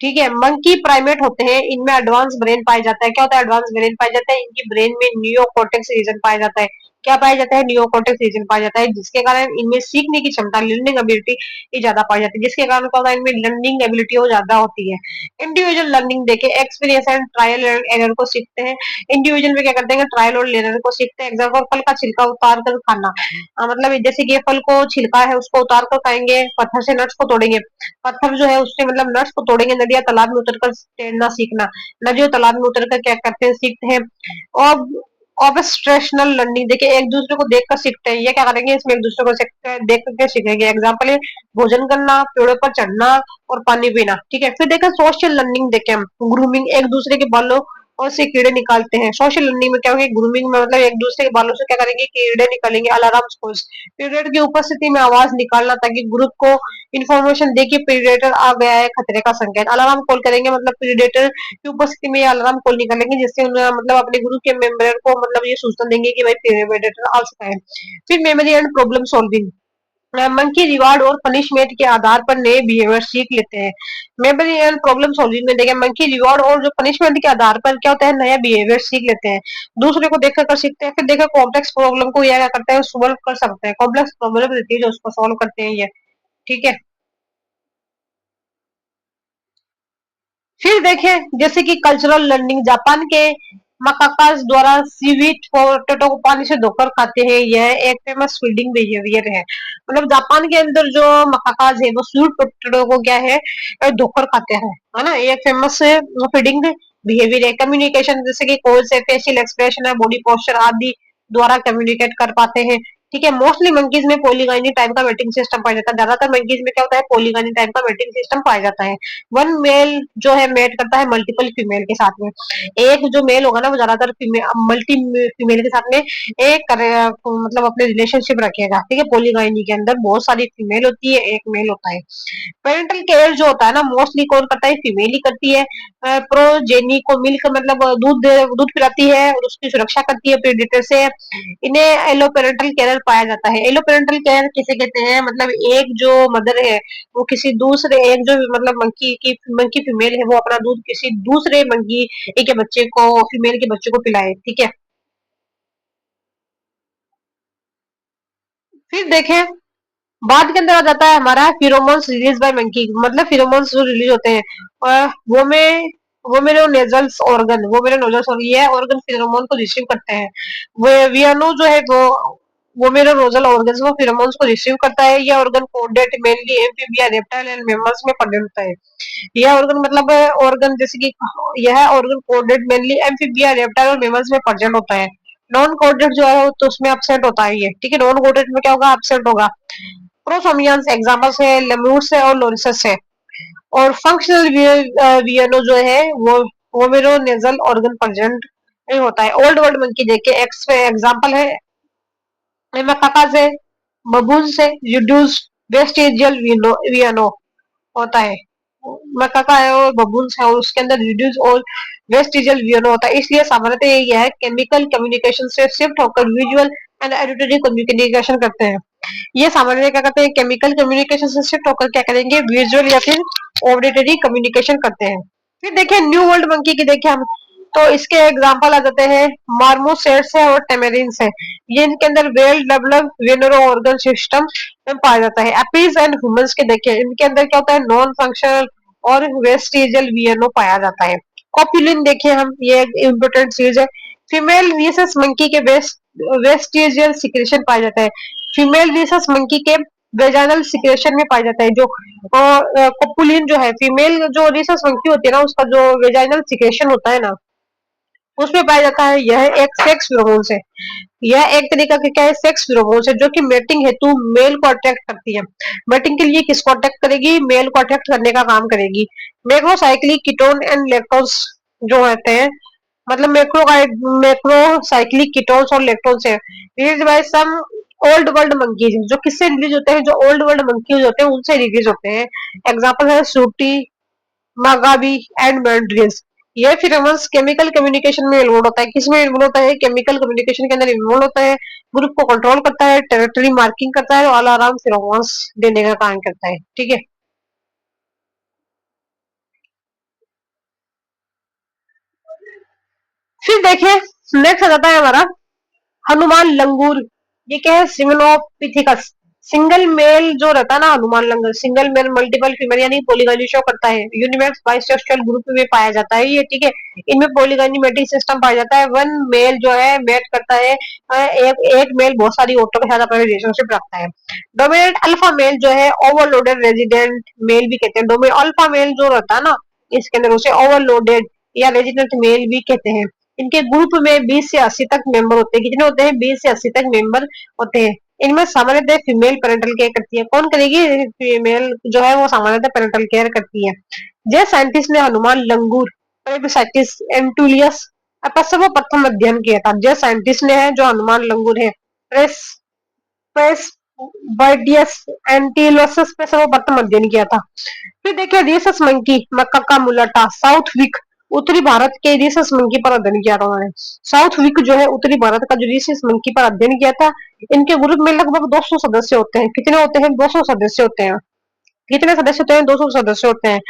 ठीक है। मंकी प्राइमेट होते हैं, इनमें एडवांस ब्रेन पाया जाता है। क्या होता है, एडवांस ब्रेन पाया जाता है, इनकी ब्रेन में नियो कॉर्टेक्स रीजन पाया जाता है। क्या पाया जाता है, नियोकॉर्टेक्स रीजन पाया जाता है, जिसके कारण इनमें सीखने की क्षमता, लर्निंग एबिलिटी ये ज्यादा पाई जाती है, जिसके कारण क्या होता है, इनमें लर्निंग एबिलिटी वो ज्यादा होती है। इंडिविजुअल लर्निंग देखे experience and trial and error को सीखते हैं। इंडिविजुअल में क्या करते हैं, ट्रायल और एरर को सीखते हैं। एग्जाम्पल, फल का छिलका उतार कर खाना, मतलब जैसे कि ये फल को छिलका है उसको उतार कर खाएंगे, पत्थर से नट्स को तोड़ेंगे, पत्थर जो है उससे मतलब नट्स को तोड़ेंगे, नदियां तालाब में उतर कर तैरना सीखना, नदियों तालाब में उतर कर क्या करते हैं, सीखते हैं। और ऑब्स्ट्रेशनल लर्निंग देखिए एक दूसरे को देखकर सीखते हैं, ये क्या करेंगे, इसमें एक दूसरे को देख करके सीखेंगे। एग्जाम्पल है भोजन करना, पेड़ों पर चढ़ना और पानी पीना, ठीक है। फिर देखें सोशल लर्निंग, देखें हम ग्रूमिंग, एक दूसरे के बालों और से कीड़े निकालते हैं। सोशल लर्निंग में क्या होगा, ग्रूमिंग में मतलब एक दूसरे के बालों से क्या करेंगे, कीड़े निकालेंगे। अलार्म स्कोर्स, पीरियड की उपस्थिति में आवाज निकालना ताकि ग्रुप को इन्फॉर्मेशन दे कि प्रीडेटर आ गया है, खतरे का संकेत। अलार्म कॉल करेंगे, मतलब प्रीडेटर की उपस्थिति में अलार्म कॉल निकालेंगे, जिससे उन्हें मतलब अपने ग्रुप के मेंबर को मतलब ये सूचना देंगे कि भाई प्रीडेटर आ चुका है। फिर memory and problem solving, monkey reward और पनिशमेंट के आधार पर नए बिहेवियर सीख लेते हैं। मेमोरी एंड प्रॉब्लम सॉल्विंग में देखें मंकी रिवार्ड और जो पनिशमेंट के आधार पर क्या होता है, नया बिहेवियर सीख लेते हैं, दूसरे को देख कर सीखते हैं। फिर देखें कॉम्प्लेक्स प्रॉब्लम को यह क्या करते हैं, सॉल्व कर सकते हैं। कॉम्प्लेक्स प्रॉब्लम रहती है जो उसको सॉल्व करते हैं ये, ठीक है। फिर देखें जैसे कि कल्चरल लर्निंग, जापान के मकाकास द्वारा सीवीड पोटैटो को पानी से धोकर खाते हैं, यह एक फेमस फीडिंग बिहेवियर है। मतलब जापान के अंदर जो मकाकास है वो स्वीट पोटैटो को क्या है, धोकर खाते हैं, है ना, ये फेमस फीडिंग बिहेवियर है। कम्युनिकेशन जैसे कि कॉल से फेशियल एक्सप्रेशन है, बॉडी पोस्चर आदि द्वारा कम्युनिकेट कर पाते हैं, ठीक है। मोस्टली मंकीज में पॉलीगाइनी टाइप का मेटिंग सिस्टम पाया जाता है, ज्यादातर मंकीज में क्या होता है, पॉलीगाइनी टाइप का मेटिंग सिस्टम पाया जाता है। वन मेल जो है मेट करता है मल्टीपल फीमेल के साथ में, एक जो मेल होगा ना वो ज्यादातर मल्टी फीमेल के साथ में मतलब अपने रिलेशनशिप रखेगा, ठीक है। पॉलीगाइनी के अंदर बहुत सारी फीमेल होती है, एक मेल होता है। पेरेंटल केयर जो होता है ना मोस्टली कौन करता है, फीमेल ही करती है। प्रोजेनी को मिल्क मतलब दूध पिलाती है और उसकी सुरक्षा करती है प्रेडेटर से। इन्हें एलो पेरेंटल केयर पाया जाता है। एलो पेरेंटल केयर किसे कहते हैं, मतलब एक जो मदर है वो किसी दूसरे, एक जो मतलब मंकी फीमेल है वो अपना दूध किसी दूसरे मंकी के बच्चे को, फीमेल के बच्चे को पिलाए, ठीक है। फिर देखें बाद के अंदर आ जाता है हमारा फिरोमोन्स रिलीज बाय मंकी, मतलब फिरोमोन्स जो रिलीज होते हैं वो में वो मेरे नेजल्स ऑर्गन, वो मेरे नोजल्स और ये ऑर्गन फिरोमोन को रिसीव करते हैं। वो वियानो जो है वो मेरे नोजल ऑर्गन वो फिरोमोन्स को रिसीव करता है। ये organ coded mainly amphibia, reptile and mammals में प्रेजेंट होता है। यह ऑर्गन मतलब ऑर्गन जैसे कि यह organ coded mainly amphibia, reptile और मैमल्स में प्रेजेंट होता है। नॉन कोडेड जो है तो उसमें एब्सेंट होता है ये, ठीक है। नॉन कोडेड में क्या होगा, एब्सेंट होगा। प्रोसोमियंस एग्जांपल्स है लेमूर्स है और लोरिसस है। और फंक्शनल वियनो जो है वो मेरो नेजल ऑर्गन प्रेजेंट नहीं होता है। ओल्ड वर्ल्ड मंकी देखे एक्स एग्जांपल है मेकाकाज है, बबून्स है, यूडूस, वेस्टिजियल वियनो होता है। मकाका है और बबून्स है और उसके अंदर रिड्यूस और वेस्टिजियल वियनो होता है। इसलिए सामान्यतः यह है केमिकल कम्युनिकेशन से शिफ्ट होकर विजुअल एंड ऑडिटरी कम्युनिकेशन करते हैं। ये सामान्य क्या करते हैं, केमिकल कम्युनिकेशन से शिफ्ट होकर क्या करेंगे, विजुअल या फिर ऑडिटरी कम्युनिकेशन करते हैं। फिर देखिए न्यू वर्ल्ड मंकी की देखिए हम, तो इसके एग्जांपल आ जाते हैं मार्मोसेट्स है और टेमेरिन्स है। ये इनके अंदर वेल डेवलप वेनरो ऑर्गन सिस्टम में पाया जाता है। एपीज एंड ह्यूमंस के देखिए इनके अंदर क्या होता है, नॉन फंक्शनल और वेस्टिजियल वीएनओ पाया जाता है। कॉपुलिन देखिए हम, ये इम्पोर्टेंट चीज है। फीमेल रीसस मंकी के वेस्टिजियल सिक्रेशन पाया जाता है। फीमेल रीसस मंकी के वेजाइनल सिक्रेशन में पाया जाता है। जो कॉपुलिन जो है, फीमेल जो रीसस मंकी होती है ना उसका जो वेजाइनल सिक्रेशन होता है ना उसमें पाया जाता है। यह एक सेक्स फेरोमोन्स है। यह एक तरीका का क्या है, सेक्स फेरोमोन्स है जो कि मेटिंग हेतु मेल को अट्रैक्ट करती है। मेटिंग के लिए किसको अट्रैक्ट करेगी, मेल को अट्रैक्ट करने का काम करेगी। मैक्रोसाइक्लिक कीटोन एंड लैक्टोन्स जो होते हैं, मतलब मैक्रोसाइक्लिक कीटोन्स और लैक्टोन्स है release by some old world monkeys, जो किससे रिलीज होते हैं, जो ओल्ड वर्ल्ड मंकीज होते हैं उनसे रिलीज होते हैं। एग्जांपल है सूटी, मागाबी एंड मैंड्रिल्स। ये फिरोमोन्स केमिकल कम्युनिकेशन में इन्वॉल्व होता है। किसमें इन्वॉल्व होता है, केमिकल कम्युनिकेशन के अंदर इन्वॉल्व होता है। ग्रुप को कंट्रोल करता है, टेरिटरी मार्किंग करता है और ऑल अराउंड फिरोमोन्स देने का काम करता है, ठीक है। फिर देखिए नेक्स्ट आ जाता है हमारा हनुमान लंगूर, ये क्या है, सिमिनोपिथिकस। सिंगल मेल जो रहता है ना हनुमान लंगूर, सिंगल मेल मल्टीपल फीमेल यानी पॉलीगैमी शो करता है। यूनिवेक्स बाइसेक्सुअल ग्रुप में पाया जाता है ये, ठीक है। इनमें पॉलीगैमेटिक सिस्टम पाया जाता है। वन मेल जो है मेट करता है, एक मेल बहुत सारी औरतों के साथ अपना रिलेशनशिप रखता है। डोमिनेंट अल्फा मेल जो है ओवरलोडेड रेजिडेंट मेल भी कहते हैं। डोमिनेंट अल्फा मेल जो रहता है ना इसके अंदर, उसे ओवरलोडेड या रेजिडेंट मेल भी कहते हैं। इनके ग्रुप में 20 से 80 तक मेंबर होते हैं। कितने होते हैं? 20 से 80 तक मेंबर होते हैं। इनमें सामान्यतः फीमेल पेरेंटल केयर करती है। कौन करेगी? फीमेल जो है वो सामान्यतः पेरेंटल केयर करती है। जे साइंटिस्ट ने हनुमान लंगूर साइंटिस्ट एंटुलियस पर सर्वप्रथम अध्ययन किया था। जे साइंटिस्ट ने है जो हनुमान लंगूर है, प्रेस प्रेस बर्डियस एंटीलोसस पे सर्वप्रथम अध्ययन किया था। फिर देखिए रिसस मंकी मक्का मुलाटा साउथ विक, उत्तरी भारत के रिसस मंकी पर अध्ययन किया था उन्होंने। साउथ विक जो है उत्तरी भारत का जो रिसस मंकी पर अध्ययन किया था। इनके ग्रुप में लगभग 200 सदस्य होते हैं। कितने होते हैं? 200 सदस्य होते हैं। कितने सदस्य होते हैं? 200 सदस्य होते हैं।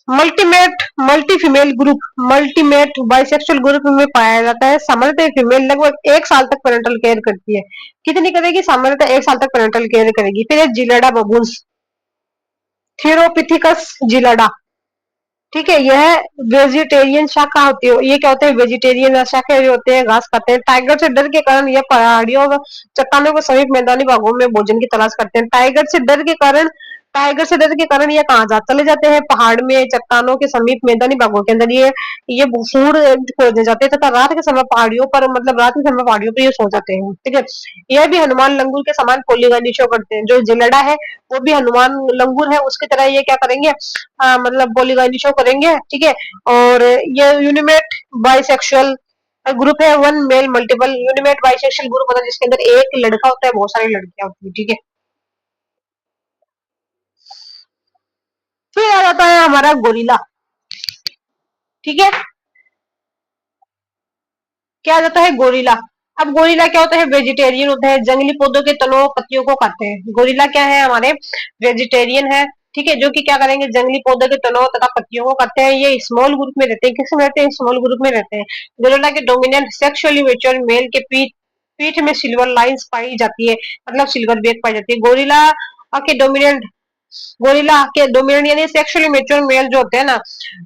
Multi male multi female group multi male bisexual group में पाया जाता है। सामान्यतः फीमेल लगभग 1 साल तक पेरेंटल केयर करती है। कितनी करेगी? सामान्यतः 1 साल तक पेरेंटल केयर करेगी। फिर है जिलेडा बबून्स, थीरोपिथिकस जिलेडा, ठीक है। यह वेजिटेरियन शाखा होती है। ये क्या होते हैं? वेजिटेरियन शाकाहारी होते हैं, घास खाते हैं। टाइगर से डर के कारण यह पहाड़ियों व चट्टानों के समीप मैदानी भागों में भोजन की तलाश करते हैं। टाइगर से डर के कारण ये कहाँ जा चले जाते हैं? पहाड़ में, चट्टानों के समीप, मैदानी भागों के अंदर ये फूड खोजने जाते हैं तथा रात के समय पहाड़ियों पर, मतलब रात के समय पहाड़ियों पर ये सो जाते हैं, ठीक है। यह भी हनुमान लंगूर के समान पोलीगनी शो करते हैं। जो जिलेडा है वो भी हनुमान लंगूर है, उसकी तरह ये क्या करेंगे? मतलब पोलीगामी शो करेंगे, ठीक है। और ये यूनिमेट बाइसेक्सुअल ग्रुप है। One male multiple unimale bisexual group मतलब जिसके अंदर एक लड़का होता है, बहुत सारी लड़कियां होती है, ठीक है। फिर आ जाता है हमारा गोरिल्ला, ठीक है। क्या आ जाता है? गोरिल्ला। अब गोरिल्ला क्या होता है? वेजिटेरियन होता है, जंगली पौधों के तनों पत्तियों को खाते हैं। गोरिल्ला क्या है? हमारे वेजिटेरियन है, ठीक है, जो कि क्या करेंगे? जंगली पौधों के तनों तथा पत्तियों को खाते हैं। ये स्मॉल ग्रुप में रहते हैं। किसमें रहते हैं? स्मॉल ग्रुप में रहते हैं। गोरिल्ला के डोमिनेंट सेक्सुअली मैच्योर मेल के पीठ पीठ में सिल्वर लाइंस पाई जाती है, मतलब सिल्वर बेग पाई जाती है। के डोमिनेंट गोरिल्ला के डोमिनेंट यानी सेक्सुअली मेच्योर मेल जो होते हैं ना,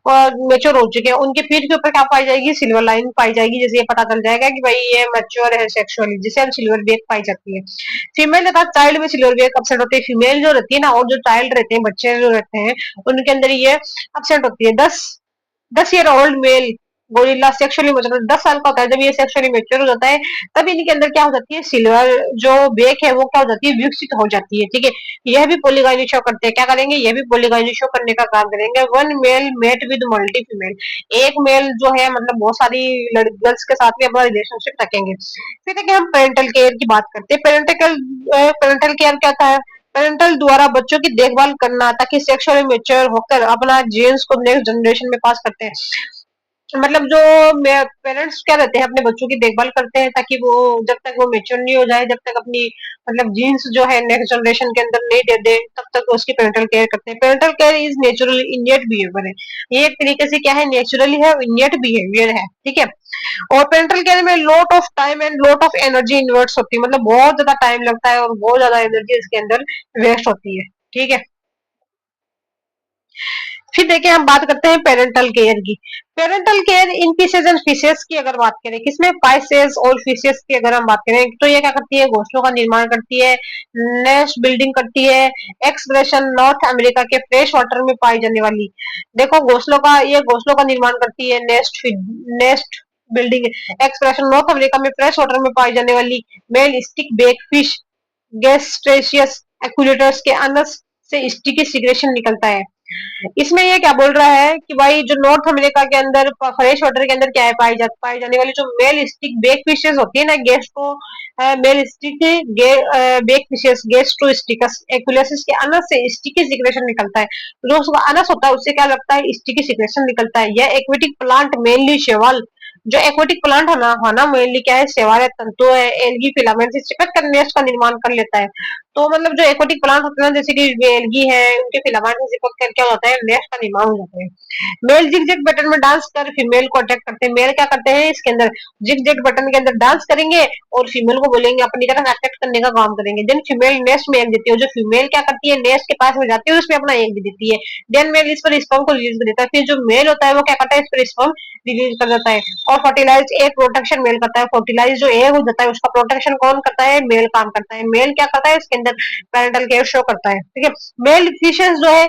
और मेच्योर हो चुके हैं, उनके पीठ के ऊपर क्या पाई जाएगी? सिल्वर लाइन पाई जाएगी। जैसे ये पता चल जाएगा कि भाई ये मैच्योर है सेक्सुअली, जिसे हम सिल्वर बेग पाई जाती है। फीमेल तथा चाइल्ड में सिल्वर बेग अपसेंट होती है। फीमेल जो रहती है ना, और जो चाइल्ड रहते हैं, बच्चे जो रहते हैं, उनके अंदर ये अपसेंट होती है। 10 year old mail gorilla sexually mature 10 साल का होता है जब ये सेक्सुअली मैच्योर हो जाता है। तब इनके अंदर क्या हो जाती है? सिल्वर जो बेक है वो क्या हो जाती है? विकसित हो जाती है, ठीक है। यह भी पोलीगामी शो करते हैं। क्या करेंगे? यह भी पोलीगामी शो करने का काम करेंगे। One male mate with multi female, एक मेल जो है मतलब बहुत सारी गर्ल्स के साथ भी अपना रिलेशनशिप रखेंगे। फिर देखिए हम पेरेंटल केयर की बात करते हैं। पेरेंटल केयर क्या होता है? पेरेंटल द्वारा बच्चों की देखभाल करना ताकि सेक्सुअली मैच्योर होकर अपना जीन्स को नेक्स्ट जनरेशन में पास करते हैं। मतलब जो पेरेंट्स क्या रहते हैं, अपने बच्चों की देखभाल करते हैं ताकि वो जब तक वो मेच्योर नहीं हो जाए, जब तक अपनी मतलब जीन्स जो है नेक्स्ट जनरेशन के अंदर नहीं दे दे, तब तक वो उसकी पेरेंटल केयर करते हैं। Parental care is naturally innate behaviour है। ये एक तरीके से क्या है? नेचुरली है, इनियट बिहेवियर है, ठीक है। और पेरेंटल केयर में lot of time and lot of energy इन्वर्ट्स होती है, मतलब बहुत ज्यादा टाइम लगता है और बहुत ज्यादा एनर्जी इसके अंदर वेस्ट होती है, ठीक है। फिर देखिए हम बात करते हैं पेरेंटल केयर की। Parental care in pieces and fishes की अगर बात करें, किसमें? फाइसेस और फिशेस की अगर हम बात करें तो ये क्या करती है? घोंसलों का निर्माण करती है, नेस्ट बिल्डिंग करती है। एक्सप्रेशन नॉर्थ अमेरिका के फ्रेश वाटर में पाई जाने वाली, देखो घोंसलों का निर्माण करती है, nest building. Expression north America में फ्रेश वाटर में पाई जाने वाली मेल स्टिक बेक फिश गैस्ट्रेशियस एक्युलेटर्स के अनस से स्टिकी सिग्रेशन निकलता है। इसमें ये क्या बोल रहा है कि भाई जो नॉर्थ अमेरिका के अंदर फ्रेश वाटर के अंदर क्या है पाई जाने वाली जो मेल स्टिक बेक फिशेस होती है ना, gastro male stickleback fishes गेस्ट्रोस्टिकस एक्युलेसिस के अनस से स्टिकी सिक्रेशन निकलता है। जो उसका अनस होता है उससे क्या लगता है? स्टिकी सिक्रेशन निकलता है। यह एक्वेटिक प्लांट मेनली शैवाल जो एक्वेटिक प्लांट है ना मेनली क्या है, शैवाल है, तंतु है, एल्गी फिलामेंट से चिपक कर नेस्ट का निर्माण कर लेता है। तो मतलब जो एक्वेटिक प्लांट होते हैं जैसे कि एल्गी है, उनके फिलामेंट से चिपक कर क्या होता है, नेस्ट का निर्माण हो जाता है। मेल जिग जैग बटन में डांस कर फीमेल को अटैक करते हैं। मेल क्या करते हैं इसके अंदर, जिग जैग बटन के अंदर डांस करेंगे और फीमेल को बोलेंगे अपनी तरफ अटैक करने का काम करेंगे। देन फीमेल नेस्ट में एग देती है, जो फीमेल क्या करती है नेस्ट के पास में जाती है, उसमें अपना एग भी देती है। देन मेल इस पर स्पर्म को रिलीज कर देता है, फिर जो मेल होता है वो क्या करता है, इस पर स्पर्म रिलीज कर देता है। और फर्टिलाइज एग प्रोटेक्शन मेल करता है। फर्टिलाइज जो एग हो जाता है उसका प्रोटेक्शन कौन करता है, मेल काम करता है। मेल क्या करता है इसके अंदर पैरेंटल केयर शो करता है, ठीक है। मेल फिशेस जो है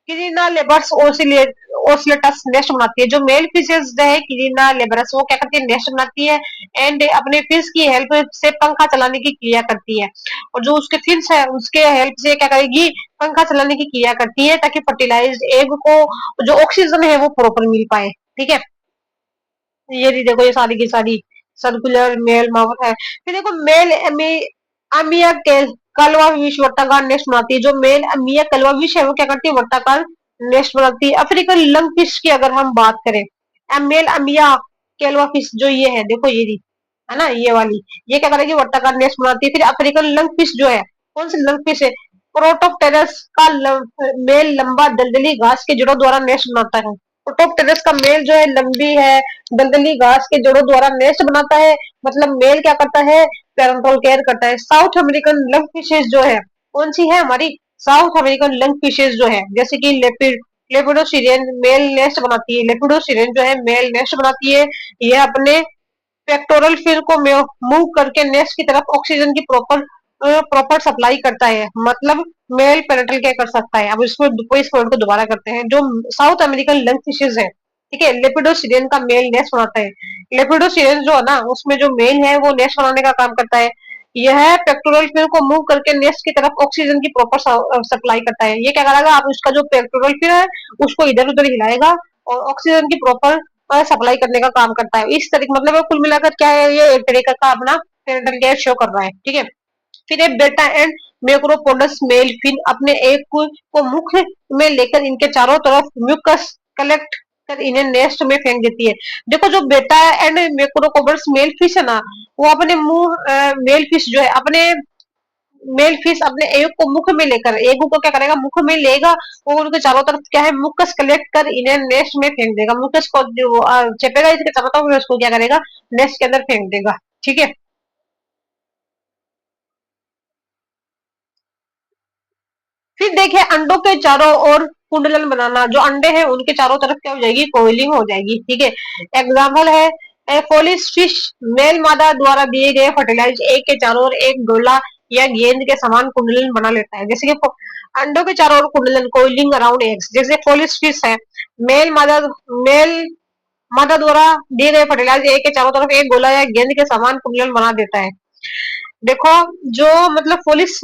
किरीना लेबर्स ओसिलेटस नेस्ट बनाती है। जो मेल फिशेस जो है किरीना लेबरस वो क्या करती है, नेस्ट बनाती है एंड अपने फिश की हेल्प से पंखा चलाने की क्रिया करती है। और जो उसके फिश है उसके हेल्प से क्या करेगी, पंखा चलाने की क्रिया करती है, ताकि फर्टिलाइज्ड एग को जो ऑक्सीजन है वो प्रॉपर मिल पाए, ठीक है। ये नहीं देखो, ये सारी की सारी सर्कुलर मेल माउथ है। फिर देखो मेल अमिया कलवा विष वर्ताकार नेस्ट बनाती है। जो मेल अमिया कलवा विष है वो क्या करती है, वर्ताकार नेस्ट बनाती है। अफ्रीकन लंग फिश की अगर हम बात करें, मेल अमिया केलवा फिश जो ये है, देखो ये रही, है ना ये वाली, ये क्या करेगी, वर्ताकार नेस्ट बनाती है। फिर अफ्रीकन लंग फिश जो है, कौन सी लंग फिश है, प्रोटोप्टेरस का मेल लंबा दलदली घास के जड़ों द्वारा नेस्ट बनाता है। प्रोटोप्टेरस का मेल जो है लंबी है दलदली घास के जड़ों द्वारा नेस्ट बनाता है। मतलब मेल क्या करता है, पैरेंटल केयर करता है। साउथ अमेरिकन लंग फिशेज जो है, कौन सी है हमारी, साउथ अमेरिकन लंग फिशेज जो है, जैसे कि लेपिडोसिरियन मेल नेस्ट बनाती है। लेपिडोसिरियन जो है मेल नेस्ट बनाती है। यह अपने पेक्टोरल फिन को मूव करके नेस्ट की तरफ ऑक्सीजन की प्रॉपर सप्लाई करता है। मतलब मेल पेरेंटल केयर कर सकता है। अब इसमें इस पॉइंट को दोबारा करते हैं। जो साउथ अमेरिकन लंग फिशेज है, ठीक है, लेपिडोसिरियन का मेल नेस्ट बनाता है। लेपिडोसिरियन जो है ना उसमें जो मेल है वो नेस्ट बनाने का काम करता है। यह पेक्टोरल फिन को मूव करके नेस्ट की तरफ ऑक्सीजन की प्रॉपर सप्लाई करता है। ये क्या करेगा, आप उसका जो पेक्टोरल फिन है उसको इधर उधर हिलाएगा और ऑक्सीजन की प्रॉपर सप्लाई करने का काम करता है। इस तरीके मतलब कुल मिलाकर क्या है, ये एक तरीके का अपना पेरेंटल केयर शो कर रहा है, ठीक है। फिर ये बेटा एंड मैक्रोपोडस मेल फिन अपने एक को मुख में लेकर इनके चारों तरफ म्यूकस कलेक्ट कर इन्हें नेस्ट में फेंक देती है। देखो जो बेटा एंड मैक्रोपोडस मेल फिश है ना, वो अपने मुंह मेल फिश जो है अपने मेल फिश अपने एग को मुख में लेकर, एग को क्या करेगा, मुख में लेगा और उनके चारों तरफ क्या है, मुकस कलेक्ट कर इन्हें नेस्ट में फेंक देगा। मुकस को जो चेपेगा इसके चारों तरफ, उसको क्या करेगा, नेस्ट के अंदर फेंक देगा, ठीक है। फिर देखिए अंडों के चारों ओर कुंडलन बनाना। जो अंडे हैं उनके चारों तरफ क्या हो जाएगी, कोयलिंग हो जाएगी, ठीक है। एग्जाम्पल है फोलिस फिश मेल मादा द्वारा दिए गए फर्टिलाइज एग के चारों ओर एक गोला या गेंद के समान कुंडलन बना लेता है। जैसे कि अंडों के चारों ओर कुंडलन, कोयलिंग अराउंड एग्स, जैसे फोलिस फिश है, मेल मादा मेल मादा द्वारा दिए गए फर्टिलाइज एग के चारों तरफ एक गोला या गेंद के समान कुंडलन बना देता है। देखो जो मतलब फोलिस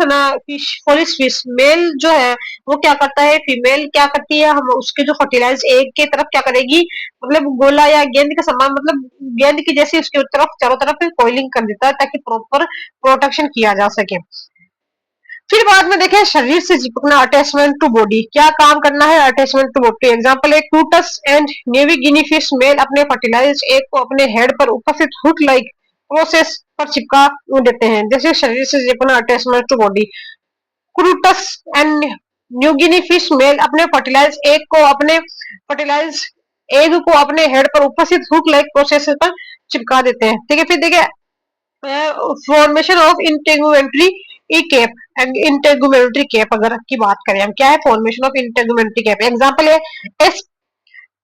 फिश मेल जो है वो क्या करता है, फीमेल क्या करती है, हम उसके जो फर्टिलाइज एग के तरफ क्या करेगी, मतलब गोला या गेंद के समान, मतलब गेंद की जैसी उसके तरफ चारों तरफ कोइलिंग कर देता है ताकि प्रॉपर प्रोटेक्शन किया जा सके। फिर बाद में देखें शरीर से चिपकना, अटैचमेंट टू बॉडी, क्या काम करना है, अटैचमेंट टू बॉडी। एग्जांपल है टूटस and New Guinea fish male अपने फर्टिलाइज एग को अपने हेड पर उपस्थित हुक लाइक प्रोसेस पर चिपका देते हैं। जैसे शरीर से चिपकना, attachment to body. Kurtus and New Guinea fish male अपने फर्टिलाइज एग को अपने हेड पर उपस्थित हुक लाइक प्रोसेस पर चिपका देते हैं, ठीक है। फिर देखिए formation of integumentary cap, integumentary cap अगर की बात करें हम, क्या है formation of integumentary cap. Example है एस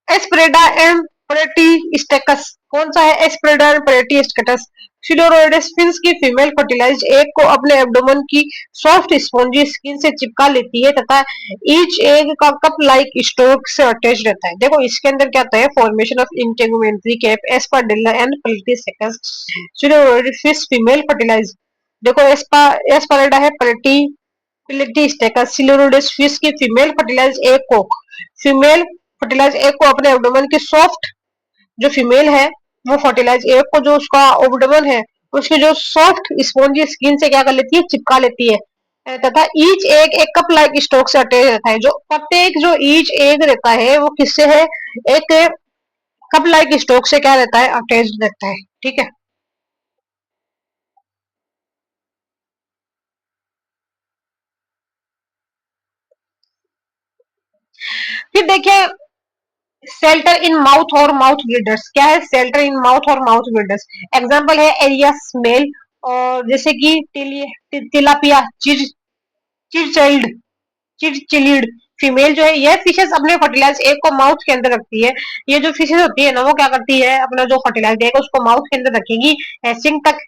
एस्प्रेडा एंड परेटी, कौन सा है, एस्प्रेडा एंड परेटी। सिलोरोइडेस फिन्स की फीमेल फर्टिलाइज्ड एग को अपने एब्डोमेन की सॉफ्ट स्पॉन्जी स्किन से चिपका लेती है तथा ईच एग का कप लाइक स्टोक से अटैच रहता है। देखो इसके अंदर क्या होता है, फॉर्मेशन ऑफ इंटेगुमेंट्री कैप एस्पाडिल्ला एंड परेटी सिलोरोइडेस फिश फीमेल फर्टिलाइज। देखो एस्पारेडा है पिलेटी सिलोरोइडेस फिश की फीमेल फर्टिलाइज एग को अपने एब्डोमेन की सॉफ्ट, जो फीमेल है वो फर्टिलाइज एग को जो उसका एब्डोमेन है उसकी जो सॉफ्ट स्पॉन्जी स्किन से क्या कर लेती है, चिपका लेती है। तथा ईच एग एक कप लाइक स्टोक से अटैच रहता है। जो प्रत्येक जो ईच एग रहता है वो किससे है, एक कप लाइक स्टोक से क्या रहता है, अटैच्ड रहता है। ठीक है, फिर देखिए शेल्टर इन माउथ और माउथ ब्रीडर्स। क्या है शेल्टर इन माउथ और माउथ ब्रीडर्स? एग्जांपल है एरिया स्मेल, और जैसे कि तिलापिया, चिरचाइल्ड, चिड़चिलिड फीमेल जो है, यह फिशेस अपने फर्टिलाइज एग को माउथ के अंदर रखती है। ये जो फिशेस होती है ना, वो क्या करती है, अपना जो फर्टिलाइज एग उसको माउथ के अंदर रखेगी हैचिंग तक,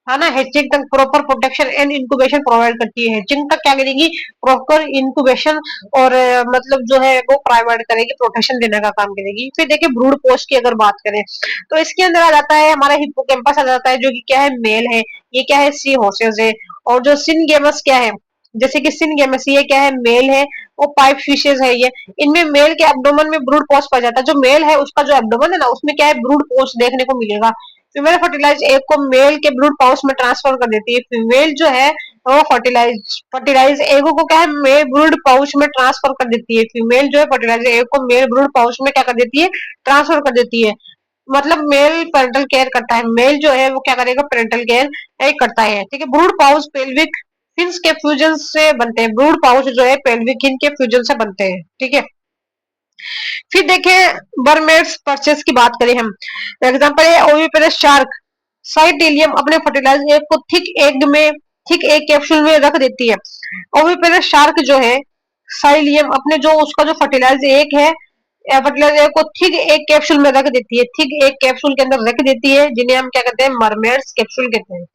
है ना। हैचिंग तक proper protection and incubation provide करती है। हैचिंग तक क्या करेगी, प्रॉपर इंक्यूबेशन और मतलब जो है वो प्रोवाइड करेगी, प्रोटेक्शन देने का काम करेगी। फिर देखिए ब्रूड पोस्ट की अगर बात करें, तो इसके अंदर आ जाता है हमारा हिप्पोकैम्पस आ जाता है, जो कि क्या है, मेल है। ये क्या है, सी हॉर्सेस है। और जो सिनगेमस क्या है, जैसे कि सिनगेमस, ये क्या है, मेल है। वो पाइप फिशेज है ये। इनमें मेल के एब्डोमेन में ब्रूड पोस्ट पाया जाता है। जो मेल है उसका जो एब्डोमेन है ना, उसमें क्या है, ब्रूड पोस्ट देखने को मिलेगा। फीमेल फर्टिलाइज एग को मेल के ब्रूड पाउच में ट्रांसफर कर देती है। फीमेल जो है वो फर्टिलाइज फर्टिलाइज एग को क्या है, मेल ब्रूड पाउच में ट्रांसफर कर देती है। फीमेल जो है फर्टिलाइज एग को मेल ब्रूड पाउच में क्या कर देती है, ट्रांसफर कर देती है। मतलब मेल पेरेंटल केयर करता है, मेल जो है वो क्या करेगा, पेरेंटल केयर करता है। ठीक है, ब्रूड पाउच पेल्विक फिन्स के फ्यूजन से बनते हैं। ब्रूड पाउच जो है पेल्विक फिन के फ्यूजन से बनते हैं। ठीक है, फिर देखें बर्मेड्स परचेस की बात करें हम, एग्जांपल है ओविपेरस शार्क। साइटिलियम अपने फर्टिलाइज एग को थिक एग कैप्सूल में रख देती है। ओविपेरस शार्क जो है, साइलियम अपने जो उसका जो फर्टिलाइज एग है, फर्टिलाइज एग को थिक एग कैप्सूल में रख देती है। थिक एग कैप्सूल के अंदर रख देती है, जिन्हें हम क्या कहते हैं, मरमेड्स कैप्सूल कहते हैं।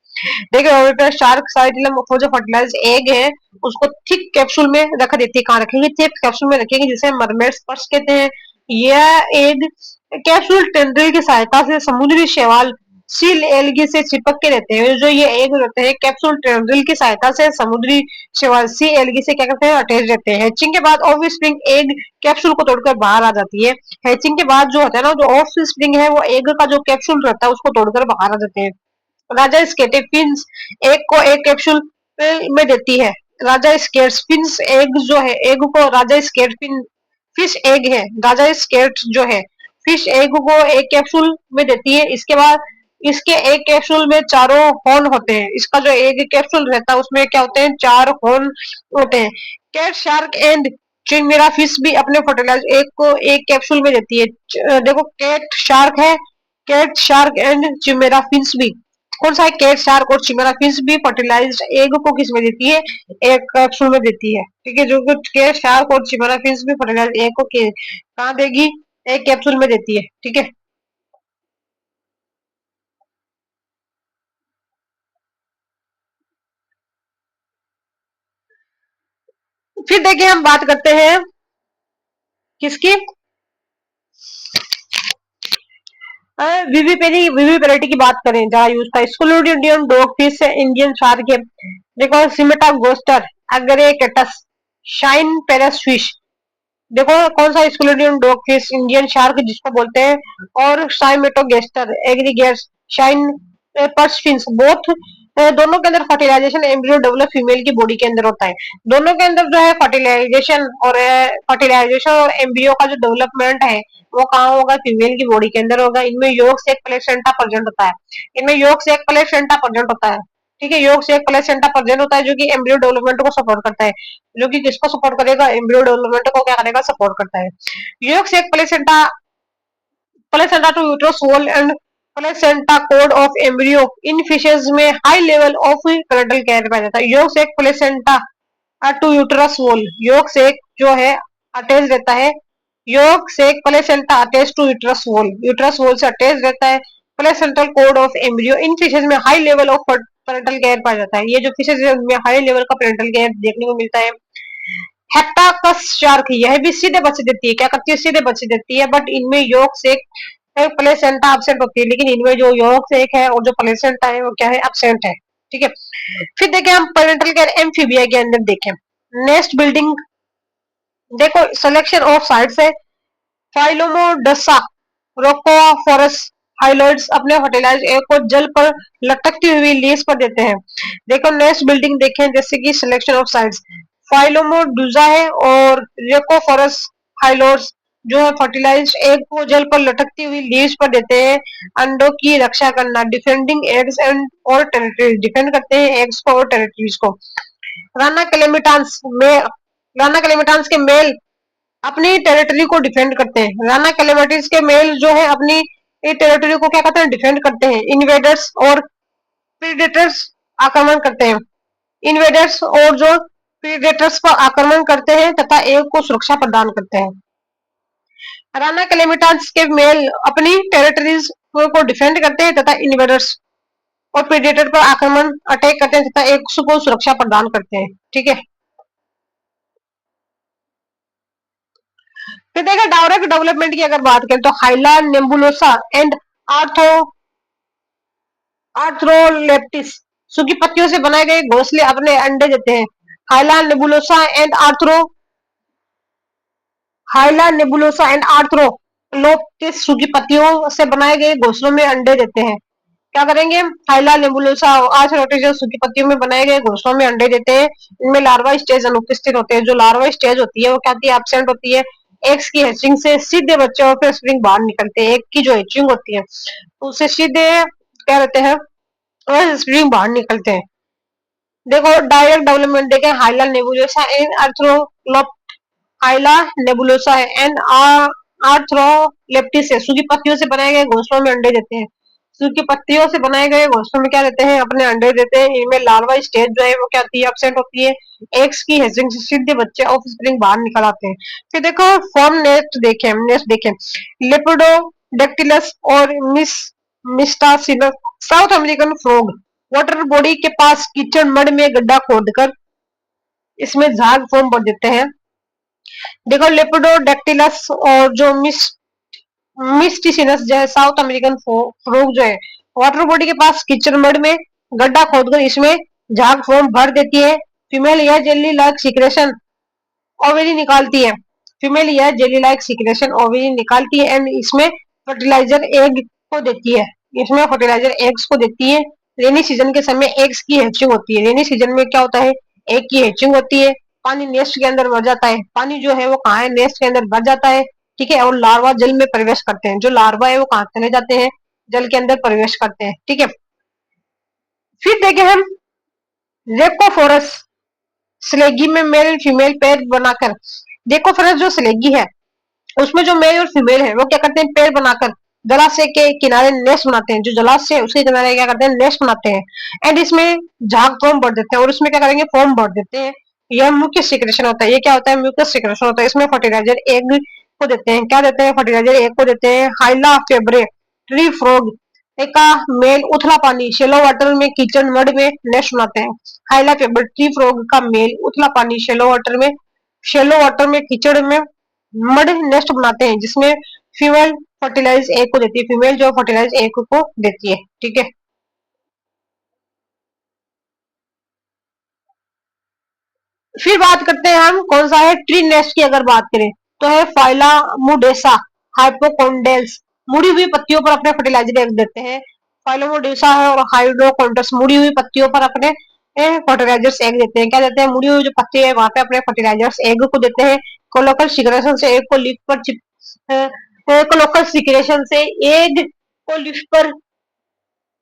देखिए वहां पे शार्क साइटिलम वो जो फर्टिलाइज एग है उसको थिक कैप्सूल में रख देती है। कहाँ रखेगी, थिक कैप्सूल में रखेगी, जिसे मरमेड स्पर्श कहते हैं। यह एग कैप्सूल टेंड्रिल की सहायता से समुद्री शैवाल सील एल्गी से चिपक के रहते हैं। जो ये एग रहते हैं कैप्सूल टेंड्रिल की सहायता से समुद्री शैवाल सी एल्गी से क्या करते हैं, अटैच रहते हैं। हैचिंग के बाद ऑफ स्प्रिंग एग कैप्सूल को तोड़कर बाहर आ जाती है। हैचिंग के बाद जो होता है ना, जो ऑफ स्प्रिंग है वो एग का जो कैप्सूल रहता है उसको तोड़कर बाहर आ जाते हैं। राजा स्केटेफिन्स एग को एक कैप्सूल में देती है। राजा स्केटफिन्स एग जो है, एग को राजा स्केटफिन फिश एग है, राजा स्केट जो है फिश एग को एक कैप्सूल में देती है। इसके बाद इसके एक कैप्सूल में चारों हॉर्न होते हैं। इसका जो एग कैप्सूल रहता है उसमें क्या होते हैं, चार हॉर्न होते हैं। कैट शार्क एंड चिंगरा फिश भी अपने फर्टिलाइज एग को एक कैप्सूल में देती है। देखो cat shark and chimaera fish भी, कौन सा है, कैट शार्क और चिमेरा फिश भी फर्टिलाइज्ड एग को किस में देती है, एक कैप्सूल में देती है। ठीक है, जो कुछ कैट शार्क और चिमेरा फिश भी फर्टिलाइज्ड एग को कहाँ देगी, एक कैप्सूल में देती है। ठीक है, फिर देखिए हम बात करते हैं किसकी, विविपेरिटी की बात करें, जरा यूज का स्कूलोडियम डॉग फिश इंडियन शार्क है। देखो सिमेटा गोस्टर, एग्रेकेटस, शाइन पेरस फिश। देखो कौन सा स्क्लोडियम डॉग फिश इंडियन शार्क जिसको बोलते हैं, और साइमेटोगेस्टर एग्रीगेट्स, शाइन पर्सफिन्स बोथ, दोनों के अंदर फर्टिलाइजेशन एम्ब्रियो डेवलप फीमेल की बॉडी के अंदर होता है। दोनों के अंदर जो है फर्टिलाइजेशन और एम्ब्रियो का जो डेवलपमेंट है वो कहाँ होगा, फीमेल की बॉडी के अंदर होगा। इनमें योग से एक प्लेसेंटा प्रेजेंट होता है। इनमें योग से एक प्लेसेंटा प्रेजेंट होता है। ठीक है, योग से एक प्लेसेंटा प्रेजेंट होता है जो कि एम्ब्रियो डेवलपमेंट को सपोर्ट करता है। जो कि किसको सपोर्ट करेगा, एम्ब्रियो डेवलपमेंट को क्या करेगा, सपोर्ट करता है। योग से एक placenta to uterus wall and placenta cord of embryo in fishes में high level of parental care पाया जाता है। योग से एक प्लेसेंटा टू यूट्रस वॉल, योग से एक जो है अटैच रहता है। योग से एक placenta attach to uterus wall से अटैच रहता है। Placental cord of embryo in fishes में high level of parental care पाया जाता है। ये जो फिशेज है उनमें हाई लेवल का पेरेंटल केयर देखने को मिलता है। हेप्टाकस शार्क, यह भी सीधे बच्चे देती है। क्या करती है, सीधे बच्चे देती है, बट इनमें योग से एक प्लेसेंटा एब्सेंट होती है। लेकिन इनमें जो योग से एक है और जो प्लेसेंटा है वो क्या है, एब्सेंट है। ठीक है, फिर देखें हम पेरेंटल केयर एम्फीबिया के अंदर देखें, नेस्ट बिल्डिंग। देखो सिलेक्शन ऑफ साइट्स है, फाइलोमोडसा रोकोफोरस हाइलोइड्स अपने फर्टिलाइज एग को जल पर लटकती हुई लीज पर देते हैं। देखो नेस्ट बिल्डिंग देखें, जैसे कि सिलेक्शन ऑफ साइट्स, फाइलोमोडुजा है और रेकोफोरस हाइलोइड्स जो है फर्टिलाइज्ड एग को जल पर लटकती हुई लीव्स पर देते हैं। अंडों की रक्षा करना, डिफेंडिंग एग्स एंड और टेरिटरीज, डिफेंड करते हैं एग्स को और टेरिटरीज को। राना क्लेमिटांस में राना क्लेमिटांस के मेल अपनी टेरिटरी को डिफेंड करते हैं। राना क्लेमेटिस के मेल जो है अपनी टेरिटरी को क्या करते हैं, डिफेंड करते हैं। इन्वेडर्स और प्रीडेटर्स आक्रमण करते हैं। इन्वेडर्स और जो प्रीडेटर्स पर आक्रमण करते हैं तथा एग को सुरक्षा प्रदान करते हैं। राना क्लेमिटांस के मेल अपनी टेरिटरीज को डिफेंड करते हैं तथा इन्वेडर्स और प्रेडेटर पर आक्रमण अटैक करते हैं तथा एक को सुरक्षा प्रदान करते हैं। ठीक है, फिर देखिए डायरेक्ट डेवलपमेंट की अगर बात करें तो हाइला नेबुलोसा एंड आर्थो आर्थ्रोलेप्टिस सूखी पत्तियों से बनाए गए घोंसले अपने अंडे देते हैं। हाइला नेबुलोसा एंड आर्थ्रोलोप्टिस सूखी पत्तियों से बनाए गए घोंसलों में अंडे देते हैं। क्या करेंगे, हाइला नेबुलोसा आर्थ्रोलेप्टिस सूखी पत्तियों में बनाए गए घोंसलों में अंडे देते हैं। इनमें लार्वा स्टेज अनुपस्थित होते हैं। जो लार्वा स्टेज होती है वो क्या होती है, एब्सेंट होती है। एग्स की हैचिंग से सीधे बच्चे और फिर स्प्रिंग बाहर निकलते हैं। एग की जो हैचिंग होती है उससे सीधे क्या रहते हैं, और स्प्रिंग बाहर निकलते हैं। देखो डायरेक्ट डेवलपमेंट देखें, हाइला नेबुलोसा एंड हाइला नेबुलोसा एंड आर्थ्रोलेप्टिस है, सूखी पत्तियों से बनाए गए घोंसलों में अंडे देते हैं। सूखी पत्तियों से बनाए गए घोंसलों में क्या देते हैं, अपने अंडे देते हैं। इनमें लार्वा स्टेज जो है वो क्या होती है, एब्सेंट होती है। एग्स की हैचिंग से सीधे बच्चे ऑफ स्प्रिंग बाहर निकल आते हैं। फिर देखो फॉर्म नेस्ट देखें, लेपिडोडेक्टिलस और मिस्टासिनस South American frog water body के पास कीचड़ मड में गड्ढा खोदकर इसमें झाग फॉर्म कर देते हैं। देखो लेपिडोडेक्टिलस और जो मिस्टिसिनस जो है साउथ अमेरिकन फ्रॉग जो है वाटर बॉडी के पास कीचड़ मड में गड्ढा खोदकर इसमें झाग फॉर्म भर देती है। फीमेल यह जेली लाइक सिक्रेशन ओवरी निकालती है। फीमेल यह जेली लाइक सिक्रेशन ओवरी निकालती है एंड इसमें फर्टिलाइजर एग को देती है। इसमें फर्टिलाइजर एग्स को देती है। रेनी सीजन के समय एग्स की हैचिंग होती है। रेनी सीजन में क्या होता है, एग की हैचिंग होती है। पानी नेस्ट के अंदर भर जाता है। पानी जो है वो कहाँ है, नेस्ट के अंदर भर जाता है। ठीक है, और लार्वा जल में प्रवेश करते हैं। जो लार्वा है वो कहाँ चले जाते हैं, जल के अंदर प्रवेश करते हैं। ठीक है, फिर देखें हम रेप्कोफोरस स्लेगी में मेल फीमेल पेयर बनाकर। रेप्कोफोरस जो स्लेगी है उसमें जो मेल और फीमेल है वो क्या करते हैं, पेड़ बनाकर जलाशय के किनारे नेस्ट बनाते हैं। जो जलाशय है उसके किनारे क्या करते हैं, नेस्ट बनाते हैं। एंड इसमें झाग फॉर्म भर देते हैं और इसमें क्या करेंगे, फॉर्म भर देते हैं। यह मुख्य सिक्रेशन होता है। ये क्या होता है, म्यूकस सिक्रेशन होता है। इसमें फर्टिलाइजर एग को देते हैं। क्या देते हैं, फर्टिलाइजर एग को देते हैं। हाइला फेब्रे ट्री फ्रॉग का मेल उथला पानी शेलो वाटर में कीचड़ मड में नेस्ट बनाते हैं। हाइला फेब्रे ट्री फ्रॉग का मेल उथला पानी शेलो वाटर में कीचड़ में मड नेस्ट बनाते हैं, जिसमें फीमेल फर्टिलाइज एग को देती है। फीमेल जो फर्टिलाइज एग को देती है। ठीक है, फिर बात करते हैं हम कौन सा है, ट्री नेस्ट की अगर बात करें तो है फाइला मुडेसा हाइपोकोन्डेल्स, मुड़ी हुई पत्तियों पर अपने फर्टिलाइजर एग देते हैं। फाइलोमोडेसा है और हाइड्रोकोन्टस मुड़ी हुई पत्तियों पर अपने फर्टिलाइजर्स एग देते हैं। क्या देते हैं, मुड़ी हुई जो पत्ती है वहां पे अपने फर्टिलाइजर्स एग को देते हैं। कोलोकल सिक्रेशन से एग को लीफ पर कोलोकल सिक्रेशन से एग को लीफ पर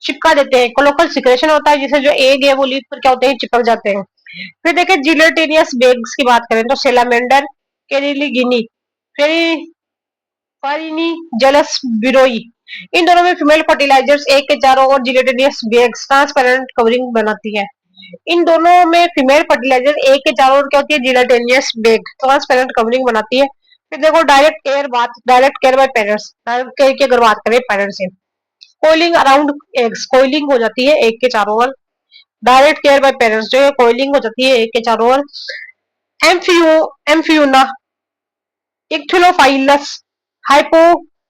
चिपका देते हैं। कोलोकल सिक्रेशन होता है जिससे जो एग है वो लीफ पर क्या होते हैं, चिपक जाते हैं। फिर देखें जिलेटेरियस बेग्स की बात करें तो सेलामेंडर, केरिलीगिनी, फारिनी जलस बिरोई, इन दोनों में फीमेल फर्टिलाइजर्स एक के चारों ओर जिलेटेरियस बेग्स ट्रांसपेरेंट कवरिंग बनाती है। इन दोनों में फीमेल फर्टिलाइजर एक के चारों ओर क्या होती है, जिलेटेरियस बेग ट्रांसपेरेंट कवरिंग बनाती है। फिर देखो direct care bye parents, direct care की अगर बात करें पेरेंट्स से, कोइलिंग अराउंड एग्स, कोइलिंग हो जाती है एक के चारों ओर। डायरेक्ट केयर बाय पेरेंट्स जो है कोइलिंग हो जाती है एक के चारों ओर। एम्फियूना इक्थुलोफाइलस हाइपो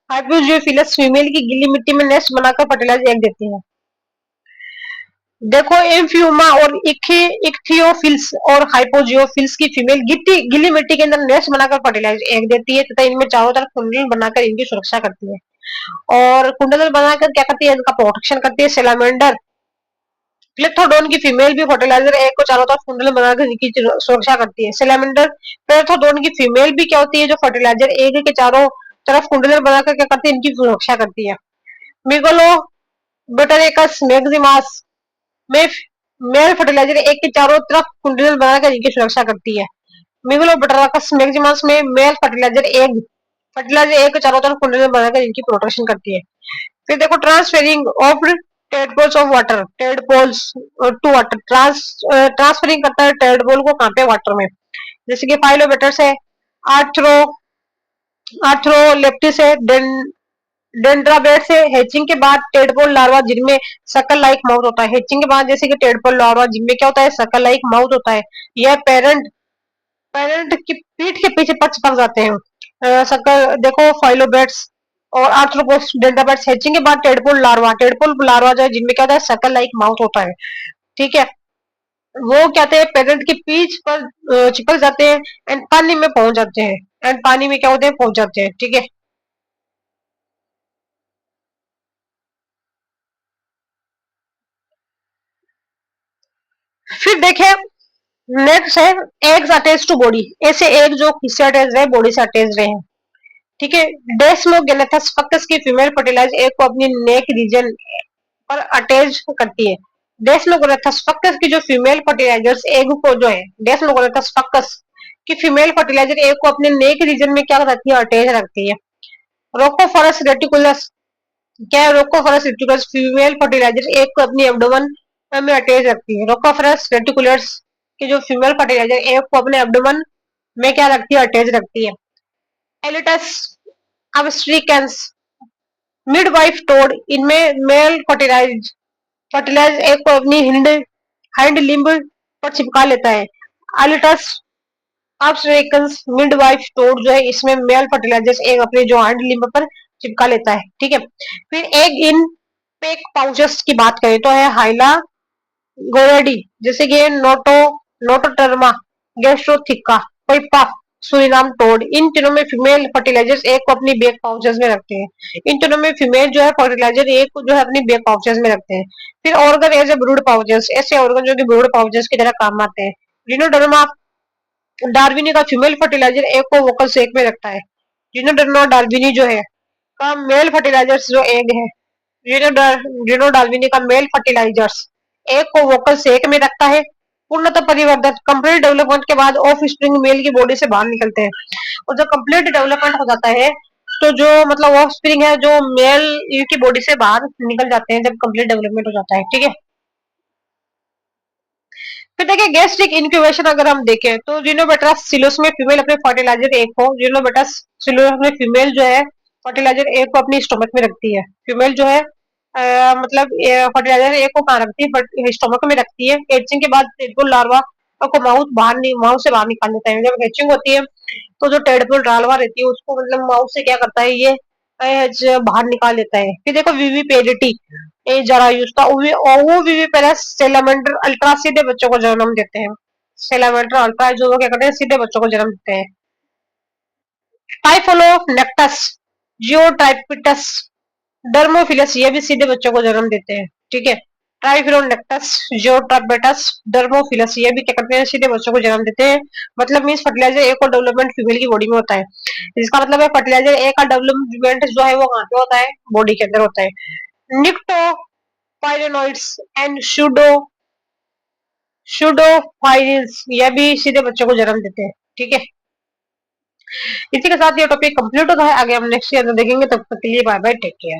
हाइपोजियोफिलस फीमेल की गीली मिट्टी में नेस्ट बनाकर फर्टिलाइज एग देती है। देखो एम्फियूमा और इक्थियोफिल्स और हाइपोजियोफिल्स की फीमेल गीली मिट्टी के अंदर नेस्ट बनाकर फर्टिलाइज एग देती है तथा इनमें चारों तरफ कुंडल बनाकर इनकी सुरक्षा करती है। और कुंडल बनाकर क्या करती है, इनका प्रोटेक्शन करती है। सेलामेंडर क्लेथोडोन की फीमेल भी फर्टिलाइजर एग को चारों तरफ कुंडल बनाकर इनकी सुरक्षा करती है। सेलेमेंडर पेर्थोडोन की फीमेल भी क्या होती है, जो फर्टिलाइजर एग के चारों तरफ कुंडल बनाकर क्या करती है, इनकी सुरक्षा करती है। मिगोलो बटरेकस मैक्सिमास में मेल फर्टिलाइजर एग के चारों तरफ कुंडल बनाकर इनकी सुरक्षा करती है। मिगोलो बटरेकस मैक्सिमास में मेल फर्टिलाइजर एग के चारों तरफ कुंडल बनाकर इनकी प्रोटेक्शन करती है। फिर देखो transferring of tadpoles of water, tadpoles to water, transferring करता है टेडपोल को कहाँ पे, वाटर में। जैसे कि फाइलोबेटर्स है, आर्थ्रो आर्थ्रोलेप्टिस है, डेंड्राबेट्स है। हैचिंग के बाद टेडपोल लार्वा जिनमें सकल लाइक माउथ होता है। हैचिंग के बाद जैसे कि टेडपोल लार्वा जिनमें क्या होता है, सकल लाइक माउथ होता है। यह पेरेंट पेरेंट की पीठ के पीछे पर चिपक जाते हैं। सकल देखो फाइलोबेट्स और आर्थ्रोपोड्स डेंड्राबेट्स। हैचिंग के बाद टेडपोल लार्वा जो है जिनमें क्या होता है, सकल लाइक माउथ होता है। ठीक है, वो क्या होते हैं, पेरेंट की पीठ पर चिपक जाते हैं एंड पानी में पहुंच जाते हैं। एंड पानी में क्या होते हैं, पहुंच जाते हैं। ठीक है, फिर देखें नेक्स्ट है एग्स अटैच टू बॉडी। ऐसे एग जो किससे अटैच रहे, बॉडी से अटैच रहे हैं। ठीक है, डेस्मोगेनेथस फक्कस की फीमेल फर्टिलाइज एग को अपनी नेक रीजन पर अटैच करती है। डेस्मोगेनेथस फक्कस की जो फीमेल फर्टिलाइजर्स एग को जो है, डेस्मोगेनेथस फक्कस की फीमेल फर्टिलाइजर एग को अपने नेक रीजन में क्या रखती है, अटैच रखती है। रोकोफोरस रेटिकुलस क्या है, रोकोफोरस रेटिकुलस फीमेल फर्टिलाइजर एग को अपनी एब्डोमेन में अटैच रखती है। रोकोफोरस रेटिकुलस की जो फीमेल फर्टिलाइजर एग को अपने एब्डोमेन में क्या रखती है, अटैच रखती है। एलिटस अब्स्ट्रिकेंस मिडवाइफ टोड, इनमें मेल फर्टिलाइज एग को अपनी हैंड लिम्ब पर चिपका लेता है। एलिटस अब्स्ट्रिकेंस मिडवाइफ टोड जो है, इसमें मेल फर्टिलाइजर्स एग अपने जो हैंड लिम्ब पर चिपका लेता है। ठीक है, फिर एग इन पेक पाउचेस की बात करें तो है हाइला गोरेडी, जैसे कि नोटोटर्मा, गैस्ट्रोथिका, कोइपा, सुरिनाम टोड। इन तीनों में फीमेल फर्टिलाइजर्स एक को अपनी बेक पाउचेस में रखते हैं। इन तीनों में फीमेल जो है फर्टिलाइजर एक को जो है अपनी बेक पाउचेस में रखते हैं। फिर organ as a brood pouches, ऐसे ऑर्गन जो कि ब्रूड पाउचेस की तरह काम आते हैं। रिनोडर्मा डार्विनी का फीमेल फर्टिलाइजर एक को वोकल सेक में रखता है। रिनोडर्मा डार्विनी जो है का मेल फर्टिलाइजर्स जो एग है, रिनो डाल्विनी का मेल फर्टिलाइजर्स एग को वोकल सेक में रखता है। पूर्णतः परिवर्तन कंप्लीट डेवलपमेंट के बाद ऑफ स्प्रिंग मेल की बॉडी से बाहर निकलते हैं। और जब कंप्लीट डेवलपमेंट हो जाता है तो जो मतलब ऑफ स्प्रिंग है जो मेल की बॉडी से बाहर निकल जाते हैं जब कंप्लीट डेवलपमेंट हो जाता है। ठीक है, फिर देखिए गैस्ट्रिक इंक्यूबेशन अगर हम देखें तो जिनोबेटरस सिलोस में फीमेल अपने फर्टिलाइजर एग को, जिनोबेटरस सिलोस में फीमेल जो है फर्टिलाइजर एग को अपनी स्टोमक में रखती है। फीमेल जो है मतलब फर्टिलाइजर एग को कहाँ रखती है, स्टोमक में रखती है। हैचिंग के बाद टेडपोल लार्वा को माउथ से बाहर निकाल देता है। जब हैचिंग होती है तो जो टेडपोल लार्वा रहती है उसको मतलब माउथ से क्या करता है, ये बाहर निकाल देता है। फिर देखो विविपेरिटी ए जरा उसका ओविविपेरस सेलामेंडर अल्ट्रा सीधे बच्चों को जन्म देते हैं। सेलामेंडर अल्ट्रा जो क्या करते हैं, सीधे बच्चों को जन्म देते हैं। टाइफोलोनेक्टस जियोट्राइपिटस डर्मोफिलस ये भी सीधे बच्चों को जन्म देते हैं। ठीक है, ट्राइफिलोनेक्टस जियोट्राइपिटस डर्मोफिलस ये भी क्या करते हैं, सीधे बच्चों को जन्म देते हैं। मतलब मींस फर्टिलाइजर ए का डेवलपमेंट फीमेल की बॉडी में होता है। इसका मतलब है फर्टिलाइजर ए का डेवलपमेंट जो है वो कहाँ पे होता है, बॉडी के अंदर होता है। निक्टो पायरेनोइड्स एंड शूडोफाइल्स यह भी सीधे बच्चों को जन्म देते हैं। ठीक है, इसी के साथ ये टॉपिक कंप्लीट होता है। आगे हम नेक्स्ट ईयर देखेंगे, तब तक के लिए बाय बाय, टेक केयर।